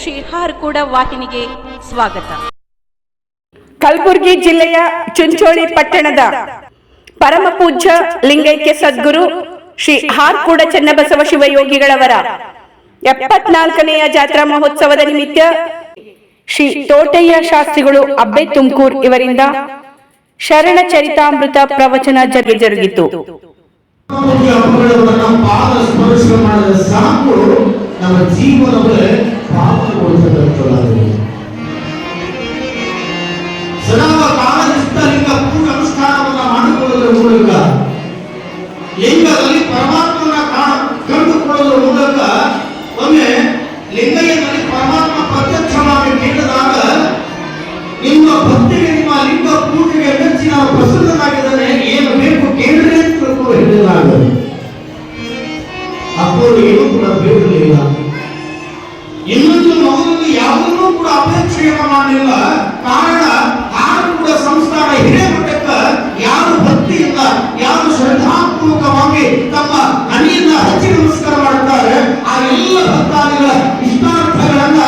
ಶ್ರೀ ಹಾರ್ಕೂಡ ವಾಹಿನಿಗೆ ಸ್ವಾಗತ. ಕಲಬುರಗಿ ಜಿಲ್ಲೆಯ ಚುಂಚೋಳಿ ಪಟ್ಟಣದ ಪರಮ ಪೂಜ್ಯ ಲಿಂಗೈಕ್ಯ ಸದ್ಗುರು ಶ್ರೀ ಹಾರ್ಕೂಡ ಚನ್ನಬಸವ ಶಿವಯೋಗಿಗಳವರ 74ನೆಯ ಜಾತ್ರಾ ಮಹೋತ್ಸವದ ನಿಮಿತ್ತ ಶ್ರೀ ತೋಟಯ್ಯ ಶಾಸ್ತ್ರಿಗಳು ಅಬ್ಬೆ ತುಮಕೂರ್ ಇವರಿಂದ ಶರಣ ಚರಿತಾಮೃತ ಪ್ರವಚನ ಜರುಗಿತು. ನಮ್ಮ ಜೀವನವೇ ಸದಾ ಕಾಲನಿಷ್ಠ ಲಿಂಗ ಪೂಜೆ ಅನುಷ್ಠಾನವನ್ನು ಮಾಡಿಕೊಳ್ಳುವುದರ ಮೂಲಕ ಲಿಂಗದಲ್ಲಿ ಪರಮಾತ್ಮನ ಕಂಡುಕೊಳ್ಳುವುದರ ಮೂಲಕ ಒಮ್ಮೆ ಲಿಂಗಯ್ಯನಲ್ಲಿ ಪರಮಾತ್ಮ ಪ್ರತ್ಯಕ್ಷವಾಗಿ ಕೇಳಿದಾಗ ನಿಮ್ಮ ಭಕ್ತಿಗೆ ನಿಮ್ಮ ಲಿಂಗ ಪೂಜೆಗೆ ಮೆಚ್ಚಿ ನಾವು ಪ್ರಸನ್ನನಾಗಿದ್ದಾನೆ, ಏನು ಬೇಕು ಕೇಳಿದ್ರೆ ಅಂತ ಹೇಳಿದಾಗ ಅಪ್ಪರು ಏನೂ ಕೂಡ ಬೇಡಲಿಲ್ಲ. ಇನ್ನೊಂದು ಮಗುವಿಗೆ ಯಾವುದನ್ನೂ ಕೂಡ ಅಪೇಕ್ಷೆಯನ್ನು ಮಾಡಲಿಲ್ಲ. ಕಾರಣ ಯಾರು ಕೂಡ ಸಂಸ್ಕಾರ ಹಿರೇಮಠಕ್ಕ ಯಾರು ಭಕ್ತಿಯಿಂದ ಯಾರು ಶ್ರದ್ಧಾಪೂರ್ವಕವಾಗಿ ತಮ್ಮ ಹಣಿಯನ್ನ ಹಚ್ಚಿ ನಮಸ್ಕಾರ ಮಾಡುತ್ತಾರೆ, ಆ ಎಲ್ಲ ಭಕ್ತಾದಿಗಳ ಇಷ್ಟಾರ್ಥಗಳನ್ನ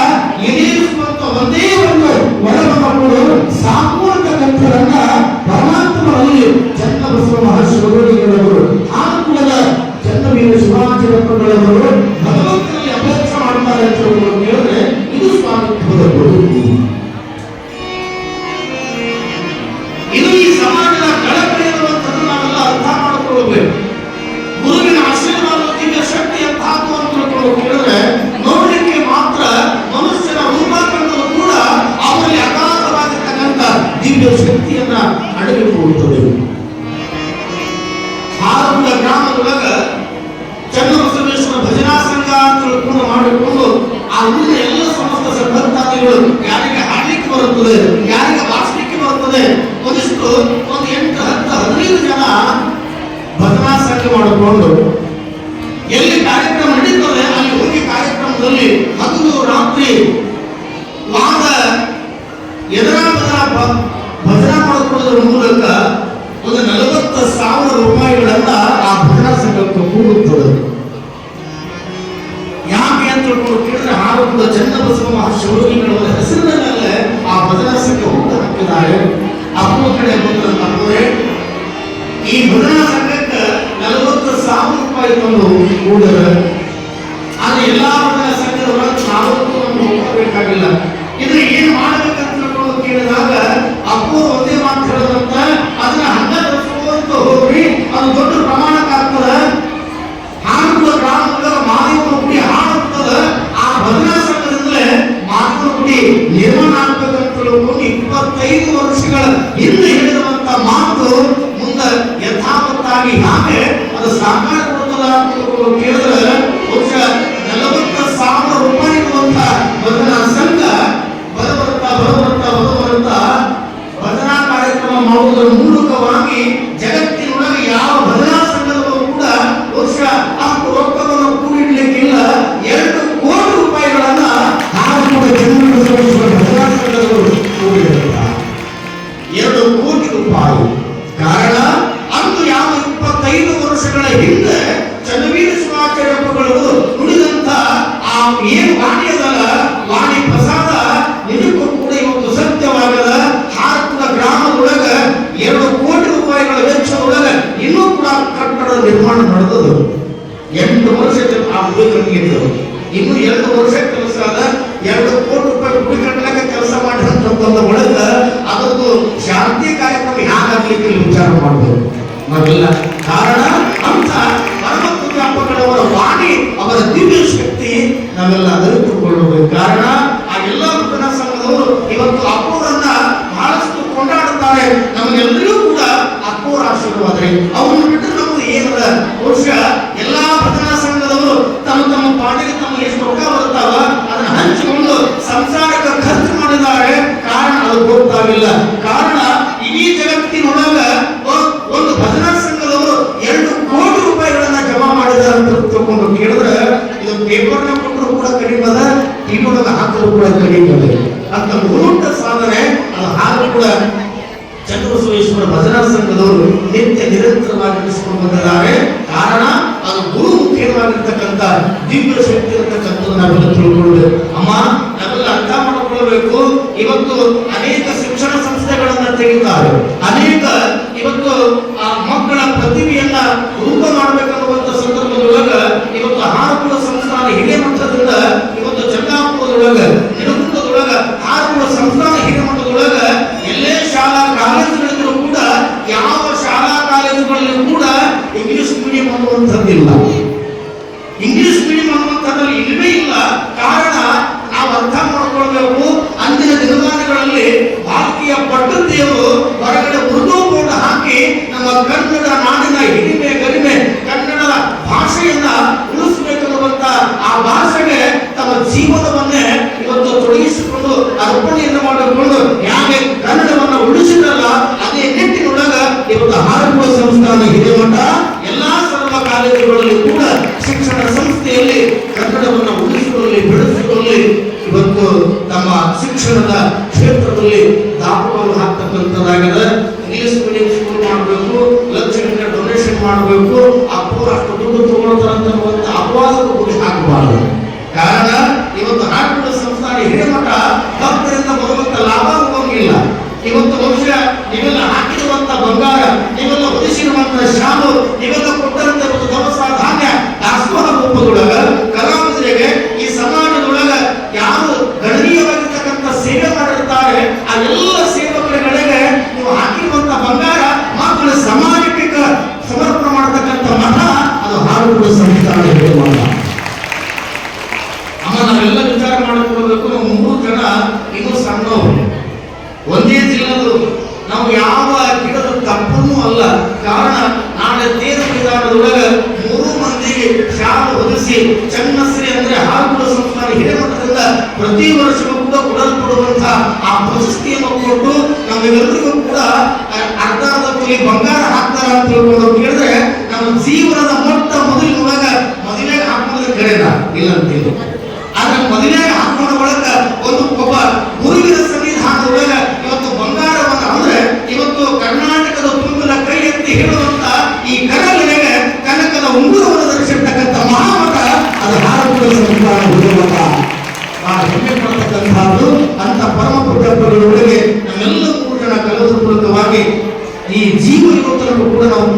ಈಡೇರಿಸುವಂತ ಒಂದೇ ಒಂದು ವರವನ್ನು ಕೊಡು ಸಾಮೂಹಿಕರನ್ನ ಪರಮಾತ್ಮನಲ್ಲಿ ಚನ್ನಬಸವ ಮಹಾಶಿವಯೋಗಿಗಳವರು ಹಾರ್ಕೂಡದ ಚನ್ನವೀರ ಶಿವಾಚಾರ್ಯಗಳವರು ಭಗವಂತನಲ್ಲಿ ಅಪೇಕ್ಷೆ ಮಾಡುತ್ತಾರೆ ಅಂತ ಹೇಳಿದ್ರೆ ಇದು ಸ್ವಾಮಿತ್ವದ ಬದುಕು. ಇದು ಈ ಸಮಾಜದ ಕಳಕಳಿ ಇರುವಂತದ್ದು ನಾವೆಲ್ಲ ಅರ್ಥ ಮಾಡಿಕೊಳ್ಳಬೇಕು. ಗುರುವಿನ ಆಶೀರ್ವಾದ ದಿವ್ಯ ಶಕ್ತಿ ಎಂತಹದ್ದು ಅಂತ ಕೇಳಿದ್ರೆ ನೋಡಲಿಕ್ಕೆ ಮಾತ್ರ ಮನುಷ್ಯನ ರೂಪಾಂತರಗಳು ಕೂಡ ಅವರಲ್ಲಿ ಅಗಾಧವಾಗಿರ್ತಕ್ಕಂಥ ದಿವ್ಯ ಶಕ್ತಿಯನ್ನ ಅಡಗಿಕೊಳ್ಳುತ್ತದೆ. ಹಾರ್ಕೂಡ ಗ್ರಾಮದೊಳಗ ಚನ್ನಬಸವೇಶ್ವರ ಭಜನಾ ಸಂಘ ಅಂತ ಕೂಡ ಮಾಡಿಕೊಂಡು ಆ ಊರಿನ ಎಲ್ಲ ಸಮಸ್ತ ಭಕ್ತಾದಿಗಳು ಯಾರಿಗೆ ಹಾಡಲಿಕ್ಕೆ ಬರುತ್ತದೆ, ಯಾರಿಗೆ ವಾಚಿಸಲಿಕ್ಕೆ ಬರುತ್ತದೆ, ಒಂದಿಷ್ಟು ಒಂದು 8, 10, 15 ಜನ ಭಜನಾ ಸಂಘ ಮಾಡಿಕೊಂಡು ಎಲ್ಲಿ ಕಾರ್ಯಕ್ರಮ ನಡೀತದೆ ಅಲ್ಲಿ ಹೋಗಿ ಕಾರ್ಯಕ್ರಮದಲ್ಲಿ ಹಗಲು ರಾತ್ರಿ ವಾದ ಎದುರಾದ ಭಜನಾ ಮಾಡಿಕೊಳ್ಳುವುದರ ಮೂಲಕ ಒಂದು 40,000 ರೂಪಾಯಿಗಳನ್ನ ಆ ಭಜನಾ ಸಂಘಕ್ಕೆ ಕೂಡುತ್ತದೆ. ಯಾಕೆ ಅಂತ ಕೇಳಿದ್ರೆ ಹಾರ್ಕೂಡ ಚನ್ನಬಸವ ಮಹಾಶಿವಯೋಗಿಗಳವರ ಹೆಸರಿನ ಮೇಲೆ ಆ ಭಜನಾ ಸಂಘ ಹುಟ್ಟು ಹಾಕಿದ್ದಾರೆ. ಅಪ್ಪು ಕಡೆ ಬಂದರೆ ಈ ಭಜನಾ ಸಂಘಕ್ಕೆ 40,000 ರೂಪಾಯಿ ತಂದು ಕೂಡಿದ್ರೆ ಆದ್ರೆ ಎಲ್ಲಾ ಭಜನಾ ಸಂಘದವರ ನಾವು ಹೋಗಬೇಕಾಗಿಲ್ಲ. ಇದ್ರೆ ಏನ್ ಮಾಡ್ಬೇಕಂತ ಕೇಳಿದಾಗ ಅಪ್ಪು ಒಂದೇ ಮಾತು ಹೇಳದಂತ ಅದನ್ನ 10 ಹೋಗ್ರಿ, ಅದು ದೊಡ್ಡ ಪ್ರಮಾಣಕ್ಕೆ ಆಗ್ತದೆ. ಹಾರ್ಕೂಡ ಗ್ರಾಮದ ಮಾದೇವನ ಗುಡಿ ಹಾಡುತ್ತದೆ, ಆ ಭಜನಾ ಸಂಘದಿಂದಲೇ ಮಾದೇವನ ಗುಡಿ ನಿರ್ಮಾಣ ಆಗ್ಬೇಕಂತ 25 ವರ್ಷಗಳ ಹಿಂದೆ ಹೇಳಿರುವಂತ ಮಾತು ಮುಂದೆ ಯಥಾವತ್ತಾಗಿ ಹಾಗೆ ಅದು ಸಾಕಾರ ಕೊಡ್ತದ ಅಂತ ಕೇಳಿದ್ರೆ ಬಹುಶಃ 40,000 ರೂಪಾಯಿ ಇರುವಂತ ಭಜನಾ ಸಂಘ ಬರಬರುತ್ತಾ ಭಜನಾ ಕಾರ್ಯಕ್ರಮ ಮಾಡುವುದರ ಮೂಲಕವಾಗಿ ಜಗತ್ತಿನೊಳಗೆ ಯಾವ ಭಜನಾ ಸಂಘದವರು ಕೂಡ ಬಹುಶಃ ಅಷ್ಟು ರೊಕ್ಕವನ್ನು ಕೂಡಿಡ್ಲಿಕ್ಕಿಲ್ಲ. 2 ಕೋಟಿ ರೂಪಾಯಿಗಳನ್ನ ಹಾರ್ಕೂಡ ಚನ್ನಬಸವೇಶ್ವರ ಭಜನಾ ಸಂಘದವರು ಕೂಡಿಡುತ್ತಾರೆ. 2 ಕೋಟಿ ರೂಪಾಯಿ. ಕಾರಣ ಅಂದು ಯಾವ 25 ವರ್ಷಗಳ ಹಿಂದೆ ಚನ್ನವೀರ ಶಿವಾಚಾರ್ಯಗಳು ನುಡಿದಂತ ಆ ಏನು ವಾಣಿ ಅದಲ್ಲ, ವಾಣಿ ಪ್ರಸಾದ ನಿಜಕ್ಕೂ ಕೂಡ ಇವತ್ತು ಸತ್ಯವಾಗದ. ಹಾರ್ಕೂಡ ಗ್ರಾಮದೊಳಗ 2 ಕೋಟಿ ರೂಪಾಯಿಗಳ ವೆಚ್ಚದೊಳಗ ಇನ್ನೂ ಕೂಡ ಕಟ್ಟಡ ನಿರ್ಮಾಣ ನಡೆದದು. 8 ವರ್ಷ ಆ ಗುಡಿ ಕಟ್ಟಿದ್ದು, ಇನ್ನು 2 ವರ್ಷ ಕೆಲಸ ಅದ. 2 ಕೋಟಿ ರೂಪಾಯಿ ಗುಡಿ ಕಟ್ಟಲಿಕ್ಕೆ ಕೆಲಸ ಮಾಡಿದಂತ ಒಳಗ ಅದೊಂದು ಶಾಂತಿ ಕಾರ್ಯಕ್ರಮ ಹೇಗಾಗ್ಲಿಕ್ಕೆ ವಿಚಾರ ಮಾಡಬೇಕು ನಾವೆಲ್ಲ. ಕಾರಣ ಅಂತ ಪರಮ ಪೂಜ್ಯಪ್ಪಗಳವರ ವಾಣಿ, ಅವರ ದಿವ್ಯ ಶಕ್ತಿ ನಾವೆಲ್ಲ ಅರಿತುಕೊಳ್ಳಬೇಕು. ಕಾರಣ ಆ ಎಲ್ಲ ಭಜನಾ ಸಂಘದವರು ಇವತ್ತು ಅಪ್ಪೂರನ್ನ ಬಹಳಷ್ಟು ಕೊಂಡಾಡುತ್ತಾರೆ. ನಮಗೆಲ್ಲರಿಗೂ ಕೂಡ ಅಪ್ಪೂರ ಆಶೀರ್ವಾದ. ಅವ್ರನ್ನ ಬಿಟ್ಟರೆ ನಮ್ದು ಏನದ? ಬಹುಶಃ ಎಲ್ಲಾ ಭಜನಾ ಸಂಘದವರು ತಮ್ಮ ಪಾಡಿಗೆ ತಮ್ಮ ಎಷ್ಟು ರೊಕ್ಕ ಬರುತ್ತಾವ ಅದನ್ನ ಹಂಚಿಕೊಂಡು ಸಂಸಾರಕ್ಕೆ ಖರ್ಚು ಮಾಡಿದ್ದಾರೆ. ಕಾರಣ ಅದು ಗೊತ್ತಾಗಿಲ್ಲ. ಕಾರಣ ಇಡೀ ಜಗತ್ತಿನೊಳಗ ಒಂದು ಭಜನಾ ಸಂಘದವರು 2 ಕೋಟಿ ರೂಪಾಯಿಗಳನ್ನ ಜಮಾ ಮಾಡಿದ್ದಾರೆ ಅಂತ ತಿಳ್ಕೊಂಡು ಕೇಳಿದ್ರೆ ಇದು ಪೇಪರ್ನ ಕೊಟ್ಟರು ಕೂಡ ಕಡಿಮೆ ಅದ, ಟಿವಿಯೊಳಗೆ ಹಾಕಿದ್ರು ಕೂಡ ಕಡಿಮೆ ಅದ ಅಂತ ಗುರುಂಟ ಸಾಧನೆ. ಅದು ಹಾಗೆ ಕೂಡ ಚನ್ನಬಸವೇಶ್ವರ ಭಜನಾ ಸಂಘದವರು ನಿತ್ಯ ನಿರಂತರವಾಗಿ ನಡೆಸಿಕೊಂಡು ಬಂದಿದ್ದಾರೆ. ಕಾರಣ ಅದು ಗುರು ಮುಖ್ಯವಾಗಿರ್ತಕ್ಕಂಥ ದಿವ್ಯ ಶಕ್ತಿ ಇರತಕ್ಕಂಥದ್ದು ನಾವೆಲ್ಲ ತಿಳ್ಕೊಳ್ಳಬೇಕು. ಅಮ್ಮ ಮಾಡಿಕೊಳ್ಳಬೇಕು. ಇವತ್ತು ಅನೇಕ ಶಿಕ್ಷಣ ಸಂಸ್ಥೆಗಳನ್ನ ತೆಗಿತಾರೆ, ಅನೇಕ ಇವತ್ತು ಆ ಮಕ್ಕಳ ಪ್ರತಿಭೆಯನ್ನ ರೂಪ ಮಾಡಬೇಕನ್ನುವಂತ ಸಂದರ್ಭದೊಳಗ ಇವತ್ತು ಹಾರಕುಳ ಸಂಸ್ಥಾನ ಹಿರೇಮಠದಿಂದ ಇವತ್ತು ಚಂದಾಪುರದೊಳಗ ನಿಡುಗುಂದದೊಳಗ ಹಾರಕುಳ ಸಂಸ್ಥಾನ ಹಿರೇಮಠದೊಳಗ ಎಲ್ಲೇ ಶಾಲಾ ಕಾಲೇಜುಗಳಿದ್ರು ಕೂಡ ಯಾವ ಶಾಲಾ ಕಾಲೇಜುಗಳಲ್ಲಿ ಕೂಡ ಇಂಗ್ಲಿಷ್ ಮೀಡಿಯಂ ಅನ್ನುವಂಥದ್ದಿಲ್ಲ. ಇಂಗ್ಲಿಷ್ ಮೀಡಿಯಂ ಅನ್ನುವಂಥದ್ರಲ್ಲಿ ಇಲ್ಲವೇ ಇಲ್ಲ. ಕಾರಣ ನಾವು ಅರ್ಥ ಮಾಡ್ಕೊಳ್ಬೇಕು, ಅಂದಿನ ದಿನಮಾನಗಳಲ್ಲಿ ಭಾರತೀಯ ಪದ್ಧತಿಯವರು ಹೊರಗಡೆ ಉರ್ದು ಬೋರ್ಡ್ ಹಾಕಿ ನಮ್ಮ ಕನ್ನಡ ನಾಡಿನ ಹಿರಿಮೆ ಗರಿಮೆ ಕನ್ನಡ ಭಾಷೆಯನ್ನ ಉಳಿಸಬೇಕನ್ನುವಂತ ಆ ಭಾಷೆಗೆ ತಮ್ಮ ಜೀವನವನ್ನೇ ಇವತ್ತು ತೊಡಗಿಸಿಕೊಂಡು ಅರ್ಪಣೆಯನ್ನು ಮಾಡಿಕೊಂಡು ಯಾಕೆ ಕನ್ನಡವನ್ನ ಉಳಿಸಿದಲ್ಲ ಅದೇ ನಿಟ್ಟಿನೊಳಗ ಇವತ್ತು ಹಾರಕುಳ ಸಂಸ್ಥಾನ ಹಿರೇಮಠ ಎಲ್ಲಾ ಸರ್ವ ಕಾಲೇಜುಗಳಲ್ಲಿ ಕೂಡ ಶಿಕ್ಷಣ ಸಂಸ್ಥೆಯಲ್ಲಿ ಕನ್ನಡವನ್ನು ಉಳಿಸಿಕೊಳ್ಳಿ ಬೆಳೆಸಿಕೊಳ್ಳಿ ಇವತ್ತು ತಮ್ಮ ಶಿಕ್ಷಣದ ಕ್ಷೇತ್ರದಲ್ಲಿ ದಾಪುಗಳು ಹಾಕ್ತಕ್ಕಂಥದ್ದಾಗಿದೆ. ಇಂಗ್ಲಿಷ್ ಮೀಡಿಯಂ ಸ್ಕೂಲ್ ಮಾಡಬೇಕು, ಲಕ್ಷಗಟ್ಟಲೆ ಡೊನೇಷನ್ ಮಾಡಬೇಕು, ಅಪ್ಪು ಅಷ್ಟು ದುಡ್ಡು ತಗೊಳ್ತಾರಂತ ಅಪವಾದಕ್ಕೂ ಗುರಿ ಹಾಕಬಾರದು. ಕಾರಣ ಇವತ್ತು ಹಾರಕುಳ ಸಂಸ್ಥಾನ ಹಿರೇಮಠ ಭಕ್ತರಿಂದ ಬರುವಂತ ಲಾಭ ಹೋಗಿಲ್ಲ. ಇವತ್ತು ಬಹುಶಃ ನೀವೆಲ್ಲ ಹಾಕಿರುವಂತ ಬಂಗಾರ, ನೀವೆಲ್ಲ ಹೊದಿಸಿರುವಂತ ಶಾಲು, ನೀವೆಲ್ಲ ಕೊಟ್ಟಂತ ದವಸ ಧಾನ್ಯ ದಾಸೋಹ ರೂಪದೊಳಗ ಕಲಾವಿದರಿಗೆ ಈ ಸಮಾಜದೊಳಗ ಯಾರು ಗಣನೀಯವಾಗಿರ್ತಕ್ಕಂಥ ಸೇವೆ ಮಾಡಿರ್ತಾರೆ ಆ ಎಲ್ಲ ಸೇವಕರುಗಳಿಗೆ ನೀವು ಹಾಕಿರುವಂತ ಬಂಗಾರ ಮಕ್ಕಳ ಸಮಾಜಕ್ಕೆ ಸಮರ್ಪಣೆ ಮಾಡತಕ್ಕಂಥ ಮಠ ಅದು ಹಾರಕುಳ ಸಂಸ್ಥಾನ ಹಿರೇಮಠ. ಅಮ್ಮ ನಾವೆಲ್ಲ ವಿಚಾರ ಮಾಡಿಕೊಳ್ಬೇಕು. ನಾವು 3 ಜನ ಇನ್ನೂ ಸಣ್ಣವರು, ಒಂದೇ ಜಿಲ್ಲದು, ನಾವು ಯಾವ ಗಿಡದ ತಪ್ಪನೂ ಅಲ್ಲ. ಕಾರಣ ನಾಳೆ ತೇರು ವಿಧಾನದೊಳಗ 3 ಮಂದಿಗೆ ಶಾಲು ಹೊದಿಸಿ ಚನ್ನಶ್ರೀ ಅಂದ್ರೆ ಹಾರಕುಳ ಸಂಸ್ಥಾನ ಹಿರೇಮಠದಿಂದ ಪ್ರತಿ ವರ್ಷವೂ ಕೂಡ ಕೊಡಲ್ಪಡುವಂತ ಆ ಪ್ರಶಸ್ತಿಯನ್ನು ಕೊಟ್ಟು ನಮ್ಮೆಲ್ಲರಿಗೂ ಕೂಡ ಅರ್ಧ ತೊಲಿ ಬಂಗಾರ ಹಾಕ್ತಾರ ಅಂತ ತಿಳ್ಕೊಂಡು ಕೇಳಿದ್ರೆ ನಮ್ಮ ಜೀವನದ ಮೊಟ್ಟ ಮೊದಲಿನೊಳಗ ಮದುವೆಗೆ ಹಾಕೋದ್ರೆ ಕರೆದ ಇಲ್ಲ ಅಂತಿಲ್ಲ. ಆದ್ರೆ ಮದುವೆಗೆ ಹಾಕೋಣ ಒಳಗ ಒಬ್ಬ ಗುರುವಿನ ಸನ್ನಿಧಾನದೊಳಗ ಇವತ್ತು ಬಂಗಾರವನ್ನ ಅಂದ್ರೆ ಇವತ್ತು ಕರ್ನಾಟಕದ ತುಂಬಿನ ಕೈ ಎತ್ತಿ ಹೇಳುವಂತ ಈ ಕರಲಿಗೆ ಕನಕದ ಉಂಗುರವನ್ನು ಧರಿಸಿರ್ತಕ್ಕಂಥ ಮಹಾಮಠ ಅದು ಹಾರಕುಳ ಸಂಸ್ಥಾನ ಹಿರೇಮಠ. ಬಹಳ ಹೆಮ್ಮೆ ಪಡ್ತಕ್ಕಂಥದ್ದು. ಅಂತ ಪರಮ ಪುಣ್ಯಗಳೊಳಗೆ ನಮ್ಮೆಲ್ಲ 3 ಜನ ಕಲಿಯುವ ಮೂಲಕವಾಗಿ ಈ ಜೀವ ಇವತ್ತನ್ನು ಕೂಡ ನಾವು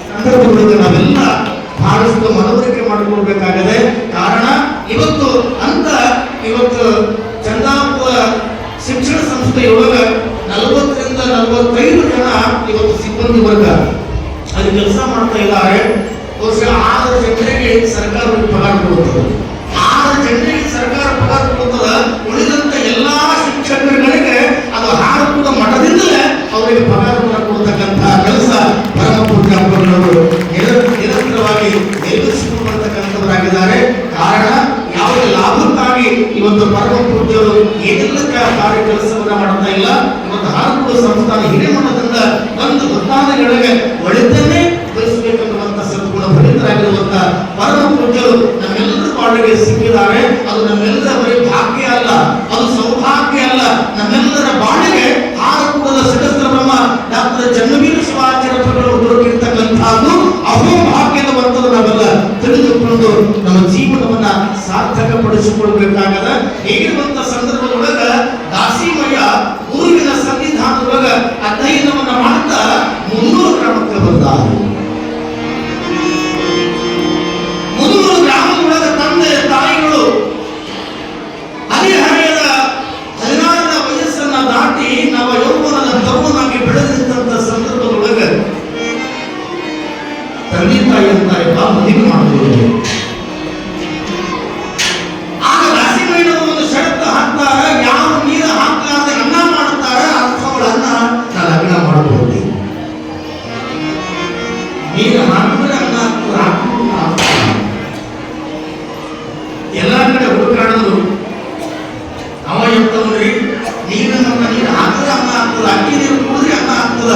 ಸಂದರ್ಭದೊಳಗೆ ನಾವೆಲ್ಲ ಬಹಳಷ್ಟು ಮನವರಿಕೆ ಮಾಡಿಕೊಳ್ಬೇಕಾಗಿದೆ. ಕಾರಣ ಇವತ್ತು ಇವತ್ತು ಚಂದಾಪುರ ಶಿಕ್ಷಣ ಸಂಸ್ಥೆಯೊಳಗ 40 ರಿಂದ 45 ಜನ ಇವತ್ತು ಸಿಬ್ಬಂದಿ ವರ್ಗ ಅಲ್ಲಿ ಕೆಲಸ ಮಾಡ್ತಾ ಇದ್ದಾರೆ. ಬಹುಶಃ 6 ಜನರಿಗೆ ಸರ್ಕಾರ ಪಗಾರ ಕೊಡುತ್ತದೆ. 6 ಜನರಿಗೆ ಸರ್ಕಾರ ಪಗಾರ ಕೊಡುತ್ತದೆ. ಉಳಿದಂತ ಎಲ್ಲಾ ಶಿಕ್ಷಕರುಗಳಿಗೆ ಅದು ಹಾರಕುಳ ಮಠದಿಂದಲೇ ಅವರಿಗೆ ಪಗಾರವನ್ನು ಕೊಡ್ತಕ್ಕಂಥ ಕೆಲಸ ಪರಮ ಪೂಜ್ಯರು ನಿರಂತರವಾಗಿ ನಿರ್ವಹಿಸಿಕೊಳ್ಳತಕ್ಕಂಥವರಾಗಿದ್ದಾರೆ. ಕಾರಣ ಯಾವುದೇ ಲಾಭಕ್ಕಾಗಿ ಇವತ್ತು ಪರಮ ಪೂಜ್ಯರು ಏನೆಲ್ಲ ಕಾರ್ಯ ಕೆಲಸವನ್ನ ಮಾಡ್ತಾ ಇಲ್ಲ. ಇವತ್ತು ಹಾರಕುಳ ಸಂಸ್ಥಾನ ಹಿರೇಮಠದಿಂದ ಒಂದು ಗೊತ್ತಾದಗಳಿಗೆ ಒಳಿತನ್ನೇ ಬೆಳೆಸಬೇಕನ್ನುವಂತ ಸದ್ಗುಣ ಭರಿತರಾಗಿರುವಂತ ಪರಮ ಪೂಜ್ಯರು ನಮ್ಮೆಲ್ಲರ ಪಾಲಿಗೆ ಸಿಕ್ಕಿದ್ದಾರೆ. ಅದು ನಮ್ಮೆಲ್ಲರ ಬರೀ ಭಾಗ್ಯ ಅಲ್ಲ, ಅದು ಸೌಭಾಗ್ಯ ಅಲ್ಲ, ನಮ್ಮೆಲ್ಲರ ಬಾಳಿಗೆ ಹಾರಕುಳದ ಸಹಸ್ರ ಬ್ರಹ್ಮ ಡಾಕ್ಟರ್ ಚನ್ನವೀರ ಶಿವಾಚಾರ್ಯರು ದೊರಕಿರ್ತಕ್ಕಂಥದ್ದು ಅಹೋಭಾಗ್ಯದವಂತದ್ದು ನಾವೆಲ್ಲ ತಿಳಿದುಕೊಂಡು ನಮ್ಮ ಜೀವನವನ್ನ ಸಾರ್ಥಕಪಡಿಸಿಕೊಳ್ಬೇಕಾಗದ. ಹೇಗಿರುವಂತ ಸಂದರ್ಭದೊಳಗ ದಾಸಿಮಯ್ಯ ಗುರುವಿನ ಸನ್ನಿಧಾನದೊಳಗ ಅಧ್ಯಯನವನ್ನ ಮಾಡ್ತಾ 300 ಗ್ರಾಮಕ್ಕೆ ಬಂದಾರು. 300 ಗ್ರಾಮದೊಳಗ ತಂದೆ ತಾಯಿಗಳು ಹರಿಹರೆಯದ 16ರ ವಯಸ್ಸನ್ನ ದಾಟಿ ನವ ಯೌವನದ ತರುಣನಾಗಿ ಬೆಳೆದಿದ್ದಂತ ಸಂದರ್ಭದೊಳಗ ತಂದೆ ತಾಯಿ ಅಂತಾರೆ ಬಾ ಮದುವೆ ಮಾಡ್ತೀವಿ. ಆಗ ದಾಸಿಮಯ್ಯನವರು ಒಂದು ಷರತ್ತು ಹಾಕ್ತಾರ, ಯಾವ ನೀರು ಹಾಕ್ಲಾರ್ದೆ ಅನ್ನ ಮಾಡ್ತಾರ ಅಂಥವಳನ್ನ ನಾನು ಲಗ್ನ ಮಾಡಬಹುದು. ನೀರು ಹಾಕಿದ್ರೆ ಅನ್ನ ಹಾಕ್ತಾರೆ. ಎಲ್ಲಾ ಕಡೆ ಹುಡುಕಾಡಿದ್ರು. ಅವ ಎಂತವ್ರಿ ನೀರು ಹಾಕಿದ್ರೆ ಅನ್ನ ಆಗ್ತದ, ಅಕ್ಕಿ ನೀರು ಕುಡಿದ್ರೆ ಅನ್ನ ಆಗ್ತದ,